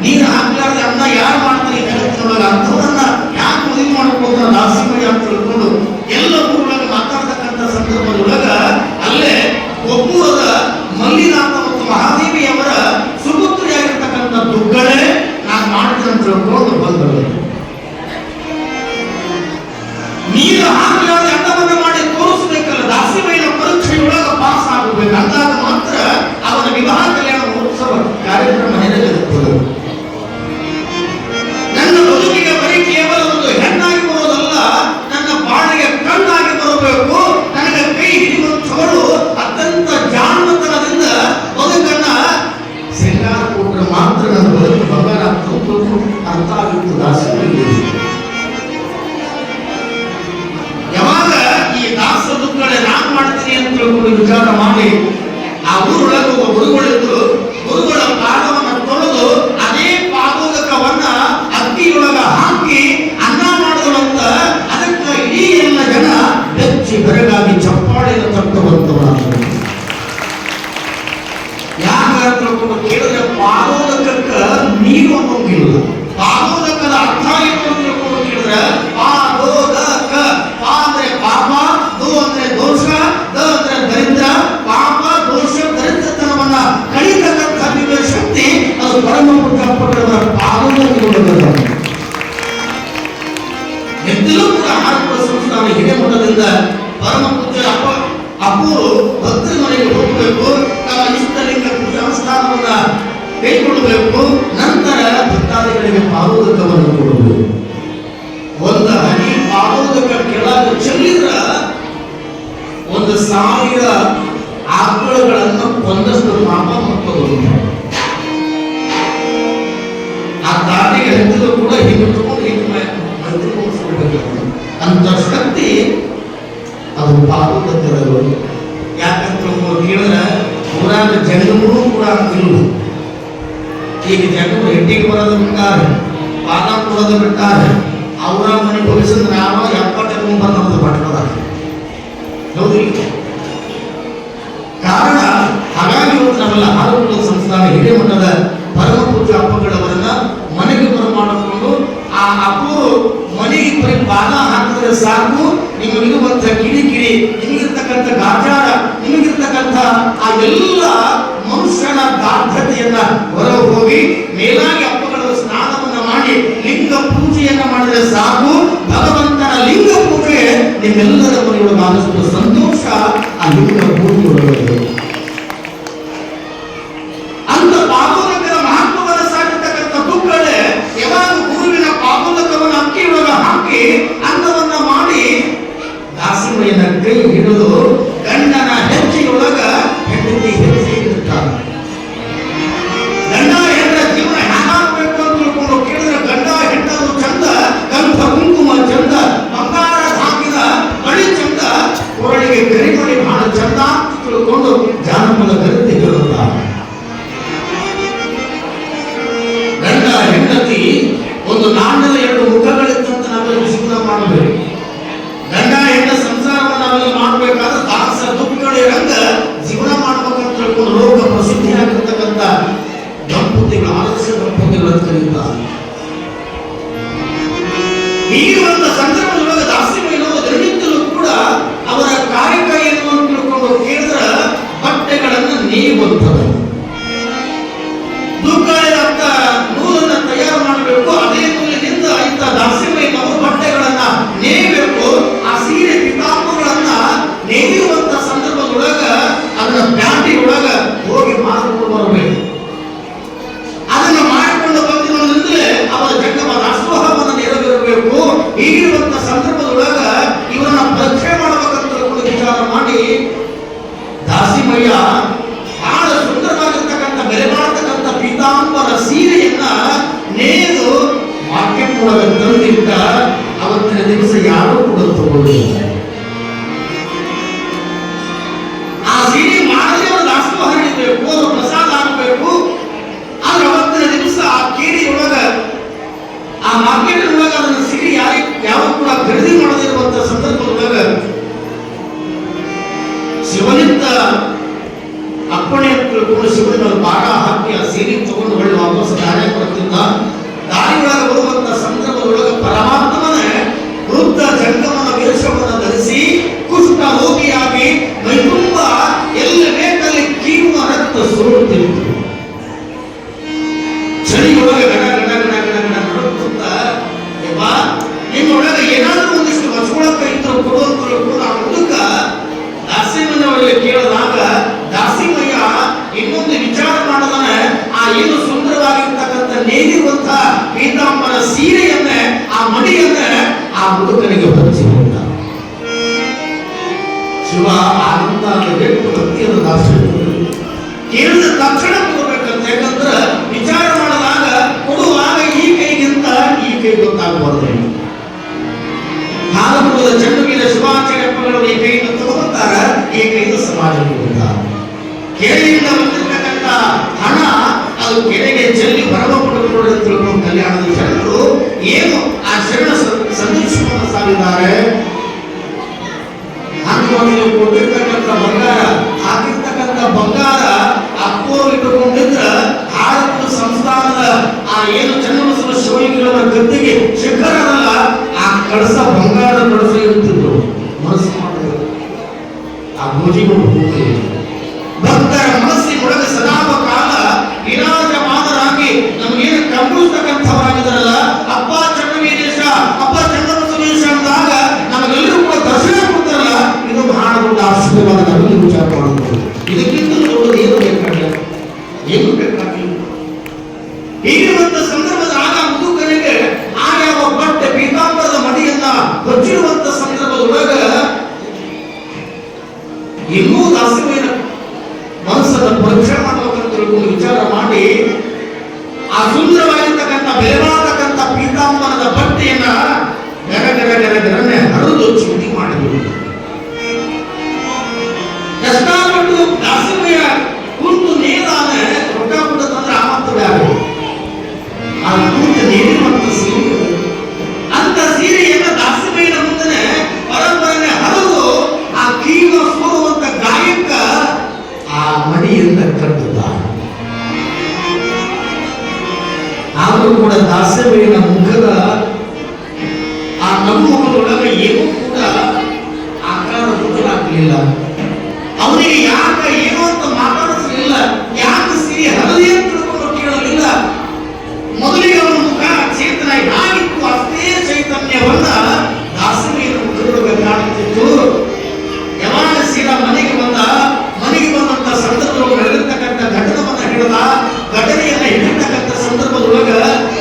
ನೀರು ಹಾಕ್ಲಾರ್ದೆ ಅನ್ನ ಯಾರು ಮಾಡ್ತಾರೆ ಜಗತ್ತಿನೊಳಗ ಅಂಥವ್ರನ್ನ ಯಾಕೆ ಮದುವೆ ಮಾಡ್ಕೋತಾರ ದಾಸಿಮಯ್ಯ ಅಂತ ತಿಳ್ಕೊಂಡು ಎಲ್ಲ ಊರೊಳಗೆ ಮಾತಾಡ್ತಕ್ಕಂಥ ಸಂದರ್ಭದೊಳಗ ಅಲ್ಲೇ ಒಬ್ಬೂರದ ಮಲ್ಲಿನಾಥ ಮತ್ತು ಮಹಾದೇವಿಯವರ ಸುಪುತ್ರಿಯಾಗಿರ್ತಕ್ಕಂಥ ದುಗ್ಗಳೆ ನಾನು ಮಾಡಿದೆ ಅಂತ ತಿಳ್ಕೊಂಡು ಬಂದರು. ನೀರು ಹಾಕಲಾದ ಅನ್ನವನ್ನು ಮಾಡಿ ತೋರಿಸ್ಬೇಕಲ್ಲ, ದಾಸಿಮಯ್ಯನ ಪರೀಕ್ಷೆ ವಿಚಾರ ಮಾಡಿ ಆ ಊರೊಳಗೆ ಒಬ್ಬ ಗುರುಗಳಿದ್ರು. ಗುರುಗಳ ಪಾದವನ್ನು ತೊಳೆದು ಅದೇ ಪಾದೋದಕವನ್ನ ಅಕ್ಕಿಯೊಳಗ ಹಾಕಿ ಅನ್ನ ಮಾಡಿದವಂತ ಅದಕ್ಕೆ ಇಡೀ ಎಲ್ಲ ಜನ ಬೆಚ್ಚಿ ಬೆರಗಾಗಿ ಚಪ್ಪಾಳೆನ ತಟ್ಟುವಂತವರಾದರು. ಯಾಕಂದ್ರೆ ಕೇಳಿದ್ರೆ ಪಾದೋದಕಕ್ಕ ನೀರು ಅನ್ನೋಂಗಿಲ್ಲ. ಪಾದೋದಕದ ಅರ್ಥ ಏನು ಅಂತ ತಿಳ್ಕೊಂಡು ಕೇಳಿದ್ರೆ ಪಾದೋದಕ, ಪಾ ಅಂದ್ರೆ ಪಾಪ, ದು ಅಂದ್ರೆ ದೋಷ, ದ ಅಂದ್ರೆ ದರಿದ್ರ. ಪಾಪ ದೋಷ ದರಿದ್ರತನವನ್ನ ಕಡಿತಕ್ಕಂಥ ದಿವ್ಯ ಶಕ್ತಿ ಅದು ಪರಮ ಪುಣ್ಯಾತ್ಮಗಳವರ ಪಾದೋದಕದೊಳಗದ. ಎದ್ದಲೂ ಕೂಡ ಹಾರ್ಪುರ ಸಂಸ್ಥಾನ ಹಿರೇಮಠದಿಂದ ಪರಮ ಪೂಜ್ಯರ ಅಪ್ಪೂರು ಭಕ್ತರ ಮನೆಗೆ ಹೋಗಬೇಕು, ತಮ್ಮ ಇಷ್ಟಲಿಂಗ ಪೂಜಾ ಸ್ಥಾನವನ್ನ ಕೈಗೊಳ್ಳಬೇಕು. ನಂತರ ಭಕ್ತಾದಿಗಳಿಗೆ ಪಾದೋದಕವನ್ನು ಕೊಡಬೇಕು. ಒಂದು ಹನಿ ಪಾದೋದಕ ಕೆಳಗೆ ಚೆಲ್ಲಿದ್ರ 1,000 ಆಕಳುಗಳನ್ನು ಕೊಂದಷ್ಟು ಪಾಪ ಮುಕ್ತಗೊಂಡ. ಆ ದಾಟಿಗೆ ಹತ್ತಿದ್ರು ಕೂಡ ಹಿಂಗಿಟ್ಕೊಂಡು ಅಂತ ಶಕ್ತಿ ಅದು ಪಾದೋದಕದವರು. ಯಾಕಂತ ಕೇಳಿದ್ರೆ ಊರಾಗ ಜಂಗಮೂ ಕೂಡ ಇಲ್ಲ. ಈಗ ಜಂಗಮ ಹೆಟ್ಟಿಗೆ ಬರೋದು ಬಿಟ್ಟಾರೆ, ಪಾದ ಕೊಡೋದು ಬಿಟ್ಟಾರೆ. ಅವರ ಮನೆ ಭವಿಷ್ಯದ ನಾವು 70 ಬಂದು ಪಟ್ಟದ ಹೌದಿಲ್ಲ. ಕಾರಣ ಹಾಗಾಗಿ ಇವತ್ತು ನಾವೆಲ್ಲ ಹಾರುಗಳ ಸಂಸ್ಥಾನ ಹಿರೇಮಠದ ಪರಮ ಪೂಜ್ಯ ಅಪ್ಪಗಳವರನ್ನ ಮನೆಗೆ ಬರಮಾಡಿಕೊಂಡು ಆ ಅಪ್ಪರು ಮನೆಗೆ ಬರೀ ಪಾದ ಹಾಕಿದ್ರೆ ಸಾಕು, ನಿಮಗಿರುವಂತ ಕಿರಿಕಿರಿ, ನಿಮಗಿರ್ತಕ್ಕಂಥ ಗಾಚಾರ, ನಿಮಗಿರ್ತಕ್ಕಂಥ ಆ ಎಲ್ಲ ಮನುಷ್ಯನ ದಾರ್ಢ್ಯತೆಯನ್ನ ಹೊರ ಹೋಗಿ ಮೇಲಾಗಿ ಅಪ್ಪಗಳ ಸ್ನಾನವನ್ನ ಮಾಡಿ ಲಿಂಗ ಪೂಜೆಯನ್ನ ಮಾಡಿದ್ರೆ ಸಾಕು. ಭಗವಂತನ ಲಿಂಗ ಪೂಜೆ ನಿಮ್ಮೆಲ್ಲರ ಮನೆಯೊಳಗೆ ಆದಷ್ಟು ಸಂತೋಷ ಆ ಲಿಂಗ ಪೂಜೆಯೊಳಗೆ. ಅಂತ ಪಾದೋದಕದ ಮಹತ್ವವನ್ನು ಸಾಧಿರ್ತಕ್ಕಂಥ ಮಕ್ಕಳೇ ಯಾವಾಗ ಗುರುವಿನ ಪಾದೋದಕವನ್ನು ಅಕ್ಕಿಯೊಳಗೆ ಹಾಕಿ ಅನ್ನವನ್ನ ಮಾಡಿ ದಾಸಿಮಯ್ಯನ ಕೈ ಹಿಡಿದು ಗಂಡನ ಹೆಜ್ಜೆಯೊಳಗ ಹೆಂಡತಿ ಹೆಜ್ಜೆ ಇಡುತ್ತಾರೆ. ಗಂಡ ಹೆಂಡರ ಜೀವನ ಹೇಗಾಗಬೇಕು ಅಂತ ತಿಳ್ಕೊಂಡು ಕೇಳಿದ್ರೆ ಗಂಡ ಹೆಂಡರು ಚಂದ, ಗಂಧ ಕುಂಕುಮ ಚಂದ, ಬಂಗಾರ ಹಾಕಿದ ಬಳಿ ಚಂದ, ಕೊರಳಿಗೆ ಕರಿಮಣಿ ಬಹಳ ಚಂದ ಅಂತ ತಿಳ್ಕೊಂಡು ಜಾನಪದ ಕರೆದು ಹೇಳುತ್ತಾರೆ. ಗಂಡ ಹೆಂಡತಿ ಒಂದು ನಾಣ್ಯದ 2 ಮುಖಗಳಿದ್ದಂತ ನಾವೆಲ್ಲ ಜೀವನ ಮಾಡಬೇಕು. ಗಂಡ ಹೆಂಡ ಸಂಸಾರವನ್ನು ನಾವೆಲ್ಲ ಮಾಡಬೇಕಾದ್ರೆ ದಾಸ ದುಃಖಗಳಿರಂಗ ಜೀವನ ಮಾಡ್ಬೇಕಂತ ತಿಳ್ಕೊಂಡು ಲೋಕ ಪ್ರಸಿದ್ಧಿಯಾಗಿರ್ತಕ್ಕಂಥ ದಂಪತಿಗಳು ಆದರ್ಶ ದಂಪತಿಗಳು ಅಂತ ಕರೀತಾರೆ. ಹೀಗಿರುವಂತ ಸಂದರ್ಭದೊಳಗೆ ದಾಸಿಮಯ್ಯನವರು ದಿನನಿತ್ಯಲೂ ಕೂಡ ಅವರ ಕಾಯಕ ಏನು ಅಂತ ತಿಳ್ಕೊಂಡು ಕೇಳಿದ್ರೆ ಬಟ್ಟೆಗಳನ್ನು ನೇಯುವಂಥದ್ದು. ದುಃಖಗಳಿರಂತ ನೂಲನ್ನ ತಯಾರು ಮಾಡಬೇಕು. ಅದೇ ನೂಲಿನಿಂದ ಇಂಥ ದಾಸಿಮಯ್ಯನವರು ಬಟ್ಟೆಗಳನ್ನ ನೇಯಬೇಕು. ಆ ಸೀರೆ ಪಿತಾಂಬರಗಳನ್ನ ನೇಯುವಂತ ಸಂದರ್ಭದೊಳಗ ಅದನ್ನ ಪ್ಯಾಂಟಿ ಒಳಗ ಹೋಗಿ ಮಾರಿಕೊಂಡು ಬರಬೇಕು. ಅದನ್ನು ಮಾಡಿಕೊಂಡು ಬಂದಿರೋದ್ರಿಂದಲೇ ಅವರ ಜಂಗಮ ದಾಸೋಹವನ್ನು ನೆರವೇರಬೇಕು. ಹೀಗಿರುವಂತ ಸಂದರ್ಭದೊಳಗ ಇವರನ್ನ ಪರೀಕ್ಷೆ ಮಾಡಬೇಕಂತ ವಿಚಾರ ಮಾಡಿ ದಾಸಿಮಯ್ಯ ಬಹಳ ಸುಂದರವಾಗಿರ್ತಕ್ಕಂಥ ಬೆಲೆ ಮಾಡತಕ್ಕಂಥ ಪೀತಾಂಬರ ಸೀರೆಯನ್ನ ನೇದು ಮಾರ್ಕೆಟ್ ಒಳಗೆ ತಂದಿಟ್ಟ. ಅವತ್ತಿನ ದಿವಸ ಯಾರೂ ಕೂಡ ತಗೊಳ್ಳಿಲ್ಲ. ಆ ಸೀರೆ ಮಾಡದೆ ಅವರು ದಾಸೋಹ ಹಿಡಿಬೇಕು, ಅವರು ಪ್ರಸಾದ ಆಗಬೇಕು. ಆದ್ರೆ ಅವತ್ತಿನ ದಿವಸ ಆ ಕೇರಿಯೊಳಗ ಆ ಮಾರ್ಕೆಟ್ ಒಳಗ ಅದನ್ನ ಸೀರೆ ಯಾವ ಕೂಡ ಖರೀದಿ ಮಾಡದಿರುವಂತ ಸಂದರ್ಭದೊಳಗ ಶಿವನಿಂದ ಅಪ್ಪಣೆ ಅಂತ ತಿಳ್ಕೊಂಡು ಶಿವನ ಬಾಣ ಹಾಕಿ ಆ ಸೀರೆ ತಗೊಂಡು ಹೊಳ್ಳಿ ವಾಪಸ್ ದಾರಿ ಬರುತ್ತಿದ್ದ. ದಾರಿ ಒಳಗೆ ಬರುವಂತ ಸಂದರ್ಭದೊಳಗೆ ಪರಮಾತ್ಮನ ವೃದ್ಧ ಜಂಗಮನ ವೇಷವನ್ನು ಧರಿಸಿ ಕುಷ್ಠ ರೋಗಿಯಾಗಿ ಮೈತುಂಬ ಎಲ್ಲ ಬೇಕಲ್ಲಿ ಕೀರುವ ರಕ್ತ ಸುರುಳುತ್ತಿತ್ತು. ಚಳಿಯೊಳಗೆ ಗಡ ಗಡ ಗಡ ಗಡ ಗಡ ನಡುತ್ತ ನಿಮ್ಮೊಳಗೆ ಏನಾದರೂ ಒಂದಿಷ್ಟು ಮಚ್ಕೊಳಕ ಇದ್ರು ಕೊಡುವಂತ ಆ ಹುಡುಗ ದಾಸಿಮಯ್ಯನವರಿಗೆ ಕೇಳಿದಾಗ ದಾಸಿಮಯ್ಯ ಇನ್ನೊಂದು ವಿಚಾರ ಮಾಡದನ ಆ ಏನು ಸುಂದರವಾಗಿರ್ತಕ್ಕಂಥ ನೇದಿರುವಂತ ಪೀತಾಂಬರ ಸೀರೆಯನ್ನ ಆ ಮಡಿಯನ್ನ ಆ ಹುಡುಗನಿಗೆ ಹೊರಚಿಕೊಂಡ. ಶಿವ ಆನಂದ ವ್ಯಕ್ತಿ ಭಕ್ತಿಯನ್ನು ದಾಸಿಗಳು ಕೇಳಿದ ತಕ್ಷಣ ಕೊಡಬೇಕಂತ. ಯಾಕಂದ್ರೆ ವಿಚಾರ ಮಾಡಿದಾಗ ಕೊಡುವಾಗ ಈ ಕೈಗಿಂತ ಈ ಕೈ ಗೊತ್ತಾಗಬಾರ್ದು. ಹಾಲುಪುರದ ಚಂಡುವಿನ ಶಿವಾಚಾರ್ಯಪ್ಪಗಳು ಈ ಕೈಯಿಂದ ತಗೋತಾರ, ಈ ಕೈಯಿಂದ ಸಮಾಜ ಕೆರೆಯಿಂದ ಬಂದಿರತಕ್ಕಂಥ ಹಣ ಅದು ಕೆರೆಗೆ ಚೆಲ್ಲಿ ಹೊರಬಂದು ಅಂತ ತಿಳ್ಕೊಂಡು ಕಲ್ಯಾಣದ ಜನರು ಏನು ಆ ಶರಣ ಸಂದೇಶವನ್ನು ಸಾರಿದ್ದಾರೆ. ಹನುಮಾನಿಗೆ ಕೊಟ್ಟಿರ್ತಕ್ಕಂಥ ಬಂಗಾರ, ಹಾಕಿರ್ತಕ್ಕಂಥ ಬಂಗಾರ ಅಪ್ಪೋರು ಇಟ್ಟುಕೊಂಡಿದ್ರ ಭಾರತ ಸಂಸ್ಥಾನದ ಆ ಏನು ಚನ್ನಬಸವ ಶಿವಲಿಂಗರ ಗದ್ದಿಗೆ ಶಿಖರದಲ್ಲ ಆ ಕಳಸ ಬಂಗಾರದ ಕಳಸ ಇರುತ್ತಿದ್ರು. ಮನಸ್ಸು ಮಾಡಬೇಕು ಆ ಭೋಜಿಗಳು ಭಕ್ತರ ಮನಸ್ಸಿನೊಳಗೆ ಸದಾವ ಕಾಲ ವಿರಾಜಮಾನರಾಗಿ ನಮಗೇನು ಕಂಬಿಸ್ತಕ್ಕಂಥವರಾಗಿದ್ದಾರಲ್ಲ, ಅಪ್ಪ ಚನ್ನವೀರೇಶ, ಅಪ್ಪ ಚನ್ನಬಸವೇಶ ಅಂದಾಗ ನಮಗೆಲ್ಲರೂ ಕೂಡ ದರ್ಶನ ಕೊಡ್ತಾರಲ್ಲ, ಇದು ಬಹಳ ದೊಡ್ಡ ಆಶೀರ್ವಾದ. ನಮಗೆ ವಿಚಾರ ಮಾಡಬಹುದು. ಇದಕ್ಕಿಂತ ದೊಡ್ಡದು ಏನು ಬೇಕಾಗಿಲ್ಲ, ಏನು ಬೇಕಾಗಿಲ್ಲ. ಹೀಗಿರುವಂತ ಸಂದರ್ಭದಾಗ ಮುದುಕನಿಗೆ ಆಯಾವ ಬಟ್ಟೆ ಪೀತಾಂಬರದ ಮಡಿಯನ್ನ ಹೊಚ್ಚಿರುವಂತ ಸಂದರ್ಭದೊಳಗ ಇನ್ನೂ ದಾಸವೇನ ಮನಸ್ಸನ್ನು ಪರೀಕ್ಷೆ ಮಾಡಬೇಕಂತ ತಿಳ್ಕೊಂಡು ವಿಚಾರ ಮಾಡಿ ಆ ಸುಂದರವಾಗಿರ್ತಕ್ಕಂಥ ಬೆಲೆಬಾಳತಕ್ಕಂಥ ಪೀತಾಂಬರದ ಬಟ್ಟೆಯನ್ನ ಗರಗರನೆ ಹರಿದು ಚಿಂತೆ ಮಾಡಿದ್ರು. ಕಷ್ಟಪಟ್ಟು ದಾಸವೇಯ ಕುಂತು ನೇರಾದ ರೊಕ್ಕ ಕೊಟ್ಟಂದ್ರೆ ಆಮಂತ್ರ ಬ್ಯಾರೆ ಆ ಕುಂತು ನೇರಿರುವಂತ ಸೀರೆ, ಅಂತ ಸೀರೆಯನ್ನ ದಾಸವೇಯನ ಮುಂದೆ ಪರಂಪರೆ ಹರಿದು ಆ ಕೀಗ ಸೋರುವಂತ ಗಾಯಕ ಆ ಮಡಿಯಿಂದ ಕಟ್ಟುತ್ತಾರೆ. ಆದರೂ ಕೂಡ ದಾಸವೇಯನ ಮುಖದ ಆ ನಮ್ಮೊಳಗೆ ಏನೂ ಕೂಡ ಆಕಾರ ಬದಲಾಗಲಿಲ್ಲ. ಅವನಿಗೆ ಯಾಕ ಏನೋ ಅಂತ ಮಾತಾಡಿಸಲಿಲ್ಲ, ಯಾಕೆ ಸಿರಿ ಹರದಿ ಅಂತ ತಿಳ್ಕೊಂಡು ಕೇಳಲಿಲ್ಲ. ಮೊದಲಿಗೆ ಅವನ ಮುಖ ಚೇತನ ಆಗಿತ್ತು, ಅಷ್ಟೇ ಚೈತನ್ಯವನ್ನ ದಾಸವೇಯನ ಮುಖದೊಳಗೆ ಕಾಣುತ್ತಿತ್ತು. ಯಾವಾಗ ಸೀರಾ ಮನೆಗೆ ಬಂದಂತ ಸಂದರ್ಭದೊಳಗೆ ನಡೆದಿರ್ತಕ್ಕಂಥ ಘಟನವನ್ನ ಹಿಡಿದ, ಘಟನೆಯನ್ನ ಹಿಡಿರ್ತಕ್ಕಂಥ ಸಂದರ್ಭದೊಳಗ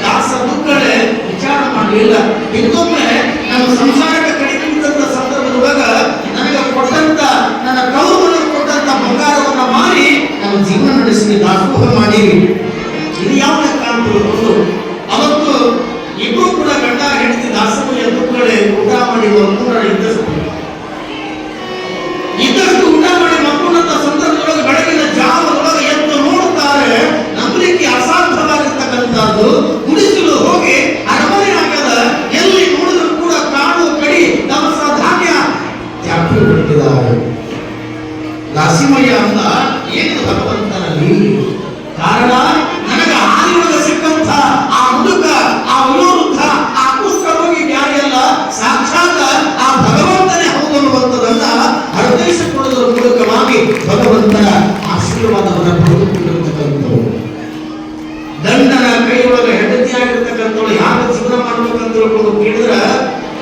ದಾಸ ದುಃಖಗಳೇ ವಿಚಾರ ಮಾಡಲಿಲ್ಲ. ಇನ್ನೊಮ್ಮೆ ನಮ್ಮ ಸಂಸಾರಕ್ಕೆ ಕಡಿಮೆಂತ ಸಂದರ್ಭದೊಳಗ ನನಗೆ ಕೊಟ್ಟಂತ ನನ್ನ ಕೌರವನಿಗೆ ಕೊಟ್ಟಂತ ಬಂಗಾರವನ್ನ ಮಾರಿ ನಮ್ಮ ಜೀವನ ನಡೆಸಿ ದಾಸೋಹ ಮಾಡಿರಿ. ಇದು ಯಾವ ಕಾಣ್ತು. ಅವತ್ತು ಇಬ್ಬರು ಕೂಡ ಗಂಡ ಹೆಂಡತಿ ದಾಸವಯ್ಯ ದುಃಖಗಳೇ ಊಟ ಮಾಡಿ ಇದ್ದಷ್ಟು ಊಟ ಮಾಡಿ ಮಕ್ಕಳಂತ ಸಂದರ್ಭದೊಳಗೆ ಬೆಳಗಿನ ಜಾವದೊಳಗೆ ಎದ್ದು ನೋಡುತ್ತಾರೆ. ನಂಬಲಿಕ್ಕೆ ಅಸಾಧ್ಯವಾಗಿರ್ತಕ್ಕಂಥದ್ದು. ಗುಡಿಸಲು ಹೋಗಿ ಅರಮನೆ ಆಗದ ಎಲ್ಲಿ ನೋಡಿದ್ರು ಕೂಡ ಕಾಡು ಕಡಿ ದವಸ ಧಾನ್ಯ ಜಾತಿ ಬಿಟ್ಟಿದ್ದಾರೆ. ದಾಸಿಮಯ್ಯ ಅಂದ ಏನು ಭಗವಂತನಲ್ಲಿ ಕಾರಣ, ನನಗೆ ಹಾದಿಯೊಳಗೆ ಸಿಕ್ಕಂತ ಆ ಮುದುಕ, ಆ ವಯೋವೃದ್ಧ, ಆ ಕುಷ್ಠರೋಗಿ ಯಾರೆಲ್ಲ ಸಾಕ್ಷಾತ್ ಆ ಭಗವಂತನೇ ಹೌದು ಅನ್ನುವಂಥದ್ದನ್ನ ಹೃದಯ ಕೊಡುವುದರ ಮೂಲಕವಾಗಿ ಭಗವಂತನ ಆಶೀರ್ವಾದವನ್ನು ಪಡೆದುಕೊಂಡಿರ್ತಕ್ಕಂಥವು. ದಂಡನ ಕೈಯೊಳಗೆ ಹೆಂಡತಿಯಾಗಿರ್ತಕ್ಕಂಥವಳು ಯಾವ ಜೀವನ ಮಾಡ್ಬೇಕಂತ ತಿಳ್ಕೊಂಡು ಕೇಳಿದ್ರೆ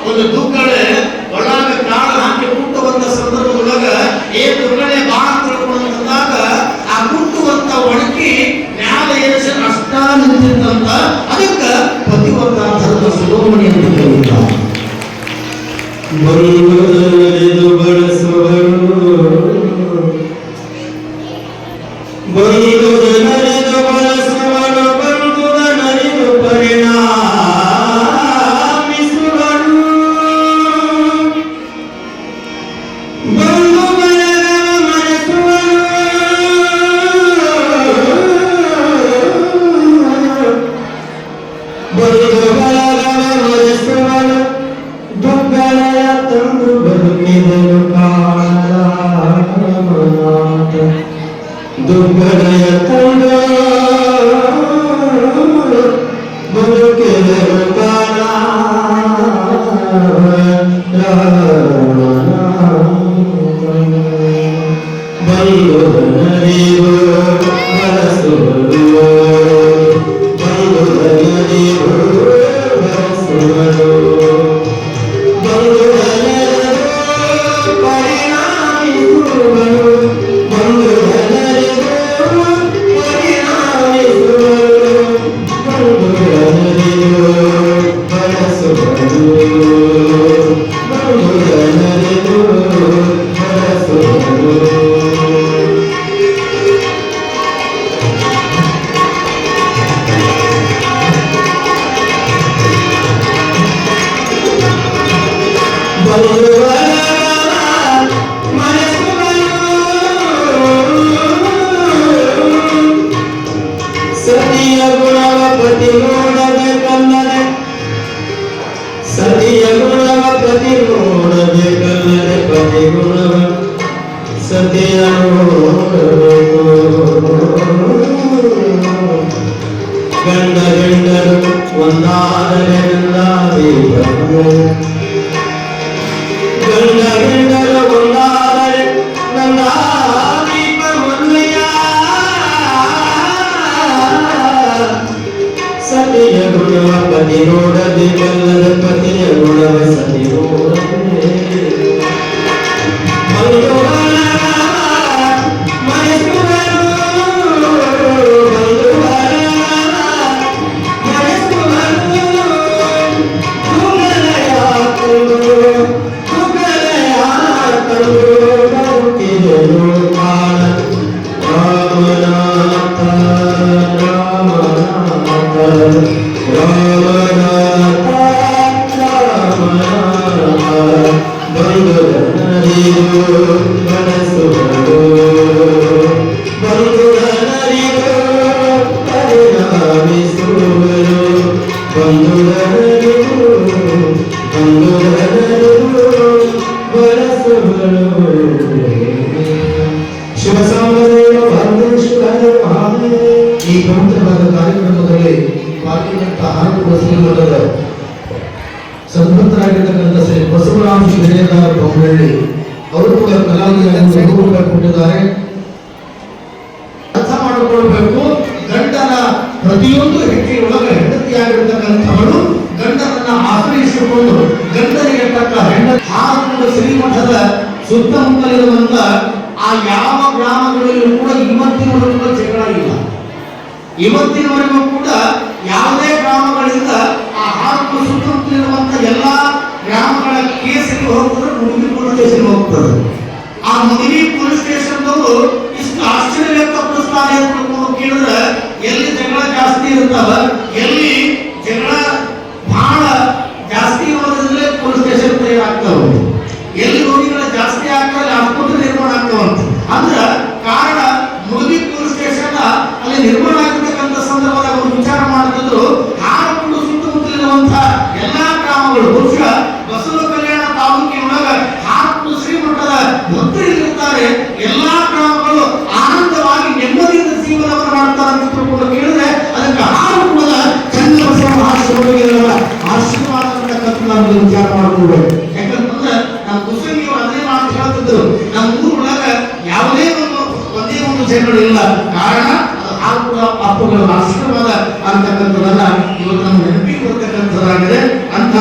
ಒಂದು ದುಃಖಳೆ ಒಳಗ ಕಾಳು ಹಾಕಿ ಕುಟ್ಟುವಂತ ಸಂದರ್ಭದೊಳಗ ದುರ್ಗಳೆ ಬಾ ಅಂತ ತಿಳ್ಕೊಂಡು ಬಂದಾಗ ಆ ಕುಟ್ಟುವಂತ ಒಣಗಿ ಮ್ಯಾಲ ಏರಿಸಿ ಅಷ್ಟ ನಿಂತಿದ್ದಂತ ಅದಕ್ಕೆ ಪತಿವಂತ ಧರ್ಮ ಶಿರೋಮಣಿ ಅಂತ ಕರೀತಾರೆ. ಗುಣವ ಸತಿಯ ನೋಡಬೇಕು. ಗಂಡ ಹೆಂಡರು ಒಂದಾದರೆ ನಂದಾದಿ ಗಂಡ ಹೆಂಡರು ಒಂದಾದರೆ ನಂದಾದಿ ಮನ್ವಯ. ಸತಿಯ ಗುಣವ ಪತಿ ನೋಡಬೇಕಲ್ಲದ ಪತಿಯ ಗುಣವ ಸತಿ ನೋಡಬೇಕು. ಈ ಪವಿತ್ರವಾದ ಕಾರ್ಯಕ್ರಮದಲ್ಲಿ ಪಾಲ್ಗೊಂಡಂತ ಹಾರಕೂಡ ಶ್ರೀಮಠದ ಸಂಪತ್ತರಾಗಿರ್ತಕ್ಕಂಥ ಶ್ರೀ ಬಸವರಾಮ ಹಿರೇದಾರ ಬೊಮ್ಮನಹಳ್ಳಿ ಅವರು ಕೂಡ ಕಲಾವಿದರಾಗಿ ಕೊಟ್ಟಿದ್ದಾರೆ. ಅರ್ಥ ಮಾಡಿಕೊಳ್ಬೇಕು, ಗಂಡನ ಪ್ರತಿಯೊಂದು ಹೆಜ್ಜೆಯೊಳಗೆ ಹೆಂಡತಿಯಾಗಿರ್ತಕ್ಕಂಥವಳು ಗಂಡನನ್ನ ಆಶ್ರಯಿಸಿಕೊಂಡು ಗಂಡನಿಗೆ ತಕ್ಕ ಹಾರಕೂಡ ಶ್ರೀಮಠದ ಸುತ್ತಮುತ್ತಲಿರುವಂತ ಆ ಯಾವ ಗ್ರಾಮಗಳಲ್ಲೂ ಕೂಡ ಇವತ್ತಿನವರೆಗೂ ಕೂಡ ಜಗಳ ಇಲ್ಲ. ಇವತ್ತಿನವರೆಗೂ ಕೂಡ ಯಾವುದೇ ಗ್ರಾಮಗಳಿಂದ ಆ ಹಾರಕೂಡ ಸುತ್ತಮುತ್ತಲಿರುವಂತ ಎಲ್ಲಾ ಗ್ರಾಮಗಳ ಕೇಸಿಗೆ ಹೋಗ್ತಾರೆ, ಮುದುಗಿ ಪೊಲೀಸ್ ಸ್ಟೇಷನ್ ಹೋಗ್ತಾರೆ. ಆ ಮುದುಗಿ ಪೊಲೀಸ್ ಸ್ಟೇಷನ್ದವರು ಇಷ್ಟು ಆಶ್ಚರ್ಯ ವ್ಯಕ್ತಪಡಿಸ್ತಾರೆ ಅಂತ ಕೇಳಿದ್ರೆ ಎಲ್ಲಿ ಜಗಳ ಜಾಸ್ತಿ ಇರ್ತಾವ, ಎಲ್ಲಿ ಜಗಳ ಬಹಳ ಜಾಸ್ತಿ ಇರೋದ್ರಿಂದಲೇ ಪೊಲೀಸ್ ಸ್ಟೇಷನ್ ತಯಾರಾಗ್ತಾವ, ಎಲ್ಲಿ ರೋಗಿಗಳ ಜಾಸ್ತಿ ಆಗ್ತಾರೆ ಆಸ್ಪತ್ರೆ ನಿರ್ಮಾಣ ಆಗ್ತಾವಂತ. ಅಂದ್ರ ಕಾರಣ ಮುದುಗಿ ಪೊಲೀಸ್ ಸ್ಟೇಷನ್ ಅಲ್ಲಿ ನಿರ್ಮಾಣ ಆಗಿರ್ತಕ್ಕಂಥ ಸಂದರ್ಭದಾಗ ಅವರು ವಿಚಾರ ಮಾಡ್ತಿದ್ರು. ಹಾರಕೂಡ ಸುತ್ತಮುತ್ತಲಿರುವಂತಹ ಎಲ್ಲಾ ಗ್ರಾಮಗಳು ಬಹುಶಃ ಬಸವ ಕಲ್ಯಾಣ ತಾಲೂಕಿನೊಳಗ ಹಾರಕೂಡ ಶ್ರೀಮಠದ ಭಕ್ತರಿರ್ತಾರೆ, ಎಲ್ಲಾ ಗ್ರಾಮಗಳು ಆನಂದವಾಗಿ ನೆಮ್ಮದಿಯಿಂದ ಜೀವನವನ್ನು ಮಾಡ್ತಾರೆ ಅಂತ ತಿಳ್ಕೊಂಡು ಕೇಳಿದ್ರೆ ಅದಕ್ಕೆ ಹಾರಕೂಡದ ಚನ್ನಬಸವ ಮಹಾಶಿವಯೋಗಿಗಳ ಆಶೀರ್ವಾದ ಅಂತಕ್ಕಂಥ ನಾವು ವಿಚಾರ ಮಾಡ್ಕೊಳ್ಬೇಕು. ಯಾಕಂತಂದ್ರೆ ನಮ್ಮ ಕುಸಂಗಿಯವರು ಅದೇ ಮಾತು ಹೇಳ್ತಿದ್ರು, ನಮ್ಮ ಊರೊಳಗ ಯಾವುದೇ ಒಂದೇ ಒಂದು ಜಗಳ ಇಲ್ಲ, ಕಾರಣ ಹಾರಕೂಡ ಅಪ್ಪಗಳ ಆಶೀರ್ವಾದ ಅಂತಕ್ಕಂಥದನ್ನ ಇವತ್ತು ನಮ್ಮ ನೆನಪಿಗೆ ಬರ್ತಕ್ಕಂಥದ್ದಾಗಿದೆ. ಅಂತ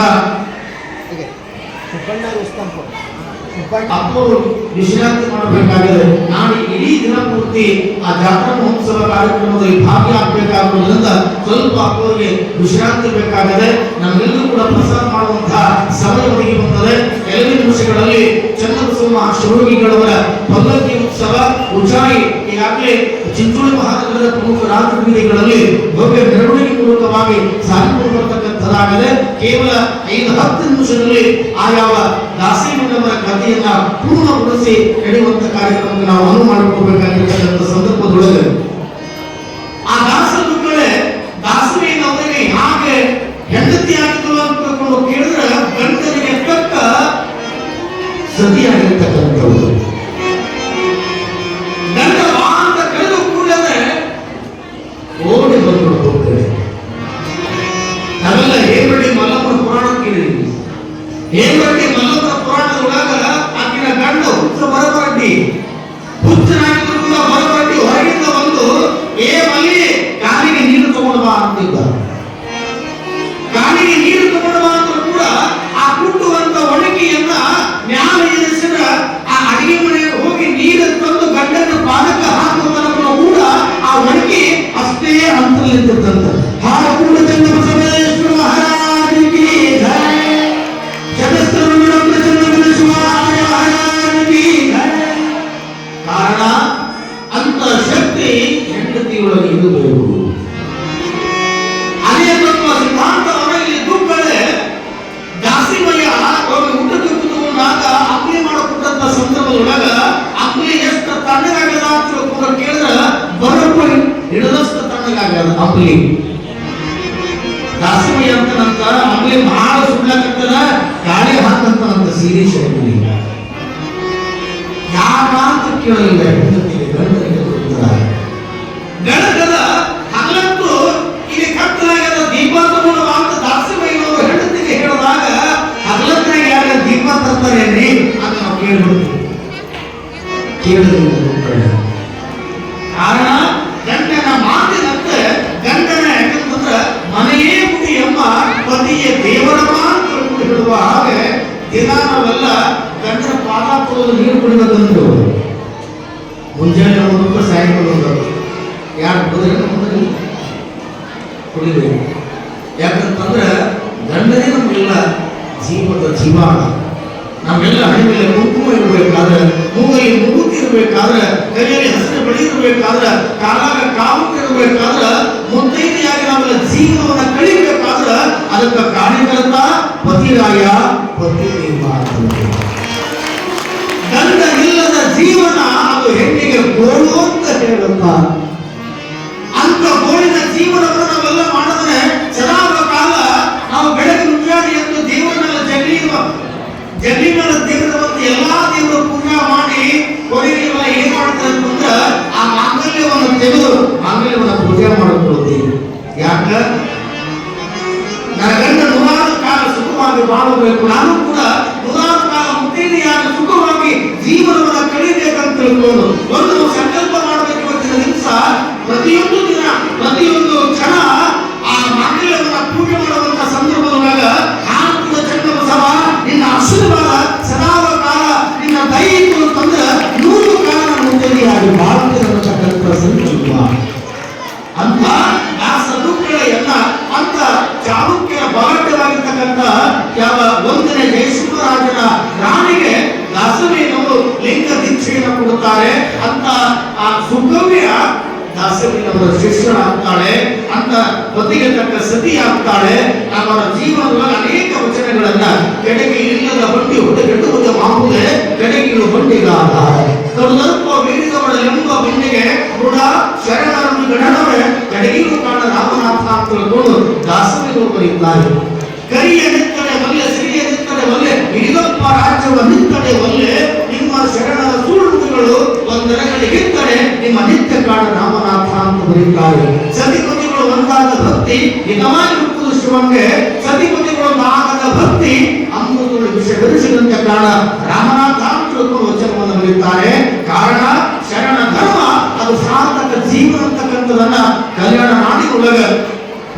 ಅಪ್ಪರು ವಿಶ್ರಾಂತಿ ಮಾಡಬೇಕಾಗಿದೆ. ನಾನು ಇಡೀ ದಿನ ಪೂರ್ತಿ ಆ ಜಾತ್ರಾ ಮಹೋತ್ಸವ ಕಾರ್ಯಕ್ರಮದಲ್ಲಿ ಭಾಗಿಯಾಗಬೇಕಾಗುವುದರಿಂದ ಸ್ವಲ್ಪ ಅಪ್ಪರಿಗೆ ವಿಶ್ರಾಂತಿ ಬೇಕಾಗಿದೆ. ನಮ್ಮೆಲ್ಲರೂ ಕೂಡ ಪ್ರಸಾರ ಮಾಡುವಂತಹ ಸಮಯ ಒದಗಿ ಬಂದರೆ ಕೆಲವೇ ನಿಮಿಷಗಳಲ್ಲಿ ಚನ್ನಬಸವ ಶಿವಯೋಗಿಗಳವರ ಪಲ್ಲಕ್ಕಿ ಉತ್ಸವ ಉಚಾಯಿ ಈಗಾಗಲೇ ಚಿಂಚೋಳಿ ಮಹಾನಗರದ ಪ್ರಮುಖ ರಾಜಬೀದಿಗಳಲ್ಲಿ ಭವ್ಯ ಮೆರವಣಿಗೆ ಮೂಲಕವಾಗಿ ಸಾಗಿಕೊಂಡು ಬರ್ತಕ್ಕಂಥದ್ದಾಗಿದೆ. ಕೇವಲ 5-10 ನಿಮಿಷದಲ್ಲಿ ಆಯಾವ ದಾಸಿಮಣ್ಣವರ ಕಥೆಯನ್ನ ಪೂರ್ಣಗೊಳಿಸಿ ನಡೆಯುವಂತ ಕಾರ್ಯಕ್ರಮಕ್ಕೆ ನಾವು ಅನುವು ಮಾಡಿಕೊಳ್ಬೇಕಾಗಿರ್ತಕ್ಕಂಥ ಸಂದರ್ಭದೊಳಗೆ ಆ ದಾಸರುಗಳೇ ದಾಸರಿನವರಿಗೆ ಹಾಗೆ ಹೆಂಡತಿಯಾಗಿದ್ರು ಅಂತ ತಿಳ್ಕೊಂಡು ಕೇಳಿದ್ರೆ ಗಂಡನಿಗೆ ತಕ್ಕ ಸತಿಯಾಗಿರ್ತಕ್ಕಂಥದ್ದು. ಗಂಡ ಬಾ ಅಂತ ಕರೆದು ಕೂಡಲೇ ಓಡಿ ಬಂದು ಹೋಗ್ತೇವೆ. ನಾವೆಲ್ಲ ಹೇಮರಡಿ ಮಲ್ಲಮ್ಮನ ಪುರಾಣ ಕೇಳಿದ್ವಿ. ಹೇಮರಡಿ ಮಲ್ಲಮ್ಮನ ಪುರಾಣದೊಳಗ ಆಕಿನ ಗಂಡು ಬರಬರಡ್ಡಿ ಹುಚ್ಚನಾಗಿದ್ರು ಕೂಡ ಬರಬರಡ್ಡಿ ಹೊರಗಿಂದ ಬಂದು ಏ ಮಲ್ಲಿ ಕಾಲಿಗೆ ನೀರು ತಗೊಂಡು ಬಾ ಅಂತಿದ್ದ. ಕಾಲಿಗೆ ನೀರು ತಗೊಂಡು ಬಾ ಅಂತ ಕೂಡ ಆ ಕುಟ್ಟುವಂತ ಒಣಗಿಯನ್ನ ಮ್ಯಾಲ ಇರಿಸಿದ ಆ ಅಡಿಗೆ ಮನೆಗೆ ಹೋಗಿ ನೀರು ತಂದು ಗಂಡನ ಪಾದಕ್ಕೆ ಹಾಕುವುದನ್ನು ಕೂಡ ಆ ಒಣಗಿ ಅಷ್ಟೇ ಅಂತರಲ್ಲಿದ್ದಂತ. ಹಾರಕೂಡ ಚನ್ನಬಸವೇಶ್ವರ ಮಹಾರಾಜನಿಗೆ ಜಯ, ಕಾರಣ ಅಂತ ಶಕ್ತಿ ಹೆಂಡತಿಯೊಳಗೆ ಇರಬೇಕು. ಅದೇ ತತ್ವ ಸಿದ್ಧಾಂತವನ್ನ ಇಲ್ಲಿ ದುಬ್ಬಳೆ ದಾಸಿಮಯ್ಯ ಒಮ್ಮೆ ಊಟಕ್ಕೆ ಕೂತ್ಕೊಂಡಾಗ ಅಗ್ನಿ ಮಾಡಿಕೊಟ್ಟಂತ ಸಂದರ್ಭದೊಳಗ ಅಗ್ನಿ ಎಷ್ಟು ತಣ್ಣಗಾಗದ ಅಂತ ತಿಳ್ಕೊಂಡು ಕೇಳಿದ್ರೆ ಬರಬ್ಬ ಹಿಡಿದಷ್ಟು ತಣ್ಣಗಾಗದ ಅಗ್ನಿ. ದಾಸಿಮಯ್ಯ ಅಂತ ನಂತರ ಅಗ್ನಿ ಬಹಳ ಸುಡ್ಲಕತ್ತದ ಗಾಳಿ ಹಾಕಂತ ನಂತ ಸೀರಿಯಸ್ ಯಾರ ಮಾತು ಕೇಳಲಿಲ್ಲ. ಹೆಂಡತಿಗೆ ಗಂಡನಿಗೆ ಕೊಡುತ್ತಾರೆ. ಗಣಕದ ಹಗಲತ್ತು ಇಲ್ಲಿ ಕತ್ತಲಾಗದ ದೀಪ ತಗೊಂಡು ಅಂತ ದಾಸಿಮಯ್ಯನವರು ಹೆಂಡತಿಗೆ ಹೇಳಿದಾಗ ಹಗಲತ್ತಾಗ ಯಾರ ದೀಪ ತರ್ತಾರೇನ್ರಿ ಅಂತ ನಾವು ಕೇಳ್ಬಿಡ್ತೀವಿ. ಕಾರಣ ಗಂಡನ ಮಾತಿನಂತೆ ಗಂಡನ ಯಾಕಂತಂದ್ರೆ ಮನೆಯೇ ಮುಡಿ ಎಂಬ ಪತಿಯ ದೇವರ ಮಾತು ಹೇಳುವ ಹಾಗೆ ದಿನ ನಾವೆಲ್ಲ ಗಂಡನ ಪಾದ ತೊಳೆದು ನೀರು ಕುಡಿಬೇಕಂದ್ರು. ಮುಂಜಾನೆ ಒಂದು ಸಾಯಂಕಾಲ ಒಂದು ಯಾರು ಕುಡಿದ್ರೆ ಕುಡಿಬೇಕು. ಯಾಕಂತಂದ್ರೆ ಗಂಡನೇ ನಮಗೆಲ್ಲ ಜೀವದ ಜೀವಾಣ. ನಾವೆಲ್ಲ ಹಣೆ ಮೇಲೆ ಕುಂಕುಮ ಇರಬೇಕಾದ್ರೆ, ಮೂಗಲ್ಲಿ ಮೂಗುತಿ ಇರಬೇಕಾದ್ರೆ, ಕೈಯಲ್ಲಿ ಹಸಿರು ಬಳಿ ಇರಬೇಕಾದ್ರೆ, ಕಾಲಾಗ ಕಾವು ಇರಬೇಕಾದ್ರೆ, ಮುತ್ತೈದೆಯಾಗಿ ನಾವೆಲ್ಲ ಜೀವನವನ್ನು ಕಳಿಬೇಕಾದ್ರೆ ಅದಕ್ಕೆ ಕಾರಣಕರ್ತ ಪತಿರಾಯ ಪತಿ ದೇವ. ಗಂಡ ಇಲ್ಲದ ಜೀವನ ಅದು ಹೆಣ್ಣಿಗೆ ಗೋಳು ಅಂತ ಹೇಳುತ್ತ. ಅಂತ ಗೋಳಿನ ಜೀವನವನ್ನು ನಾವೆಲ್ಲ ಮಾಡಿದ್ರೆ ಸದಾವ ಕಾಲ ನಾವು ಬೆಳಗ್ಗೆ ಮುಂಜಾನೆ ಎಂದು ದೇವರನ್ನೆಲ್ಲ ಜಗಲಿ ಮೇಲೆ ದೇವರ ಬಂದು ಎಲ್ಲಾ ದೇವರ ಪೂಜಾ ಮಾಡಿ ಕೊನೆಗೆ ಏನ್ ಮಾಡ್ತಾರೆ ಅಂತಂದ್ರೆ ಆ ಮಾಂಗಲ್ಯವನ್ನು ತೆಗೆದು ಮಾಂಗಲ್ಯವನ್ನು ಪೂಜೆ ಮಾಡಿಕೊಳ್ಳುತ್ತೀವಿ. ಯಾಕ ನನ್ನ ಗಂಡ ನೂರಾರು ಕಾಲ ಸುಖವಾಗಿ ಬಾಳಬೇಕು, ನಾನು ಕೂಡ ನೂರಾರು ಕಾಲ ಮುಕ್ತಿಯಾಗಿ ಸುಖವಾಗಿ ಜೀವನವನ್ನು ಕಳಿಬೇಕಂತ ತಿಳ್ಕೊಂಡು ಒಂದು ಸಂಕಲ್ಪ ಮಾಡಬೇಕು. ಇವತ್ತಿನ ದಿವಸ ಪ್ರತಿಯೊಂದು ದಿನ ಪ್ರತಿಯೊಂದು ಕ್ಷಣ ಆ ಮಾಂಗಲ್ಯವನ್ನು ಪೂಜೆ ಮಾಡುವಂತ ಸಂದರ್ಭದೊಳಗ ಆತ್ಮದ ಚನ್ನಬಸವ ನಿನ್ನ ಆಶೀರ್ವಾದ ಸದಾವ ಕಾಲ ನಿನ್ನ ದೈಹಿಕ ತಂದ್ರೆ 100 ಕಾಲ ಮುಂಜಾನೆಯಾಗಿ ಬಾಳುತ್ತಿರತಕ್ಕಂಥ ಸಂಕಲ್ಪ ಅಂತ ಆ ಸದುಕ್ಕೆಳೆಯನ್ನ ಅಂತ ಚಾಲುಕ್ಯರ ಬಲಾಢ್ಯವಾಗಿರ್ತಕ್ಕಂಥ ಯಾವ 1ನೇ ಜಯಸಿಂಹರಾಜನ ರಾಣಿಗೆ ದಾಸವೇನವರು ಲಿಂಗ ದೀಕ್ಷೆಯನ್ನು ಕೊಡುತ್ತಾರೆ. ಅಂತ ಆ ಸುಗವ್ಯ ದಾಸವೇನವರ ಶಿಷ್ಯರಾಗ್ತಾಳೆ. ಅಂತ ಪತಿಗೆ ತಕ್ಕ ಸತಿ ಆಗ್ತಾಳೆ. ಅವರ ಜೀವನದಲ್ಲಿ ಅನೇಕ ವಚನಗಳನ್ನ ಕೆಡಗಿ ಇಲ್ಲದ ಬಂಡಿ ಹೊಡೆಗೆಡುವುದ ಮಾಹುದೆ ಕೆಡಗಿಲು ಬಂಡಿಗಾದ ಕರುದರ್ಪ ವೀರಿದವಳೆಂಬ ಬೆನ್ನಿಗೆ ಕೂಡ ಶರಣರನ್ನು ಗಣನವೇ ಕೆಡಗಿಲು ಕಾಣ ರಾಮನಾಥ ಅಂತ ತಿಳ್ಕೊಂಡು ದಾಸವೇನವರು ಬರೀತಾರೆ. ಕರಿಯ ನಿತ್ತಡೆ ಒಲ್ಲೆ ಸಿರಿಯ ನಿತ್ತಡೆ ಒಲ್ಲೆ ಇರಿದಪ್ಪ ರಾಜ್ಯವ ನಿತ್ತಡೆ ಒಲ್ಲೆ ನಿಮ್ಮ ಶರಣರ ಸುಳ್ಳುಗಳು ಒಂದರಗಳಿಗಿತ್ತಡೆ ನಿಮ್ಮ ನಿತ್ಯ ಕಾಣ ರಾಮನಾಥ ಅಂತ ಬರೀತಾರೆ. ಸತಿಪತಿಗಳು ಒಂದಾದ ಭಕ್ತಿ ನಿಜವಾಗಿ ಹುಟ್ಟುವುದು ಶಿವಂಗೆ, ಸತಿಪತಿಗಳು ಒಂದಾಗದ ಭಕ್ತಿ ಅಮೃತಗಳು ವಿಷ ಬೆರೆಸಿದಂತೆ ಕಾಣ ರಾಮನಾಥ ಅಂತ ತಿಳ್ಕೊಂಡು ವಚನವನ್ನು ಬರೀತಾರೆ. ಕಾರಣ ಶರಣ ಧರ್ಮ ಅದು ಸಾರ್ಥಕ ಜೀವನ ಅಂತಕ್ಕಂಥದನ್ನ ಕಲ್ಯಾಣ ನಾಡಿನೊಳಗ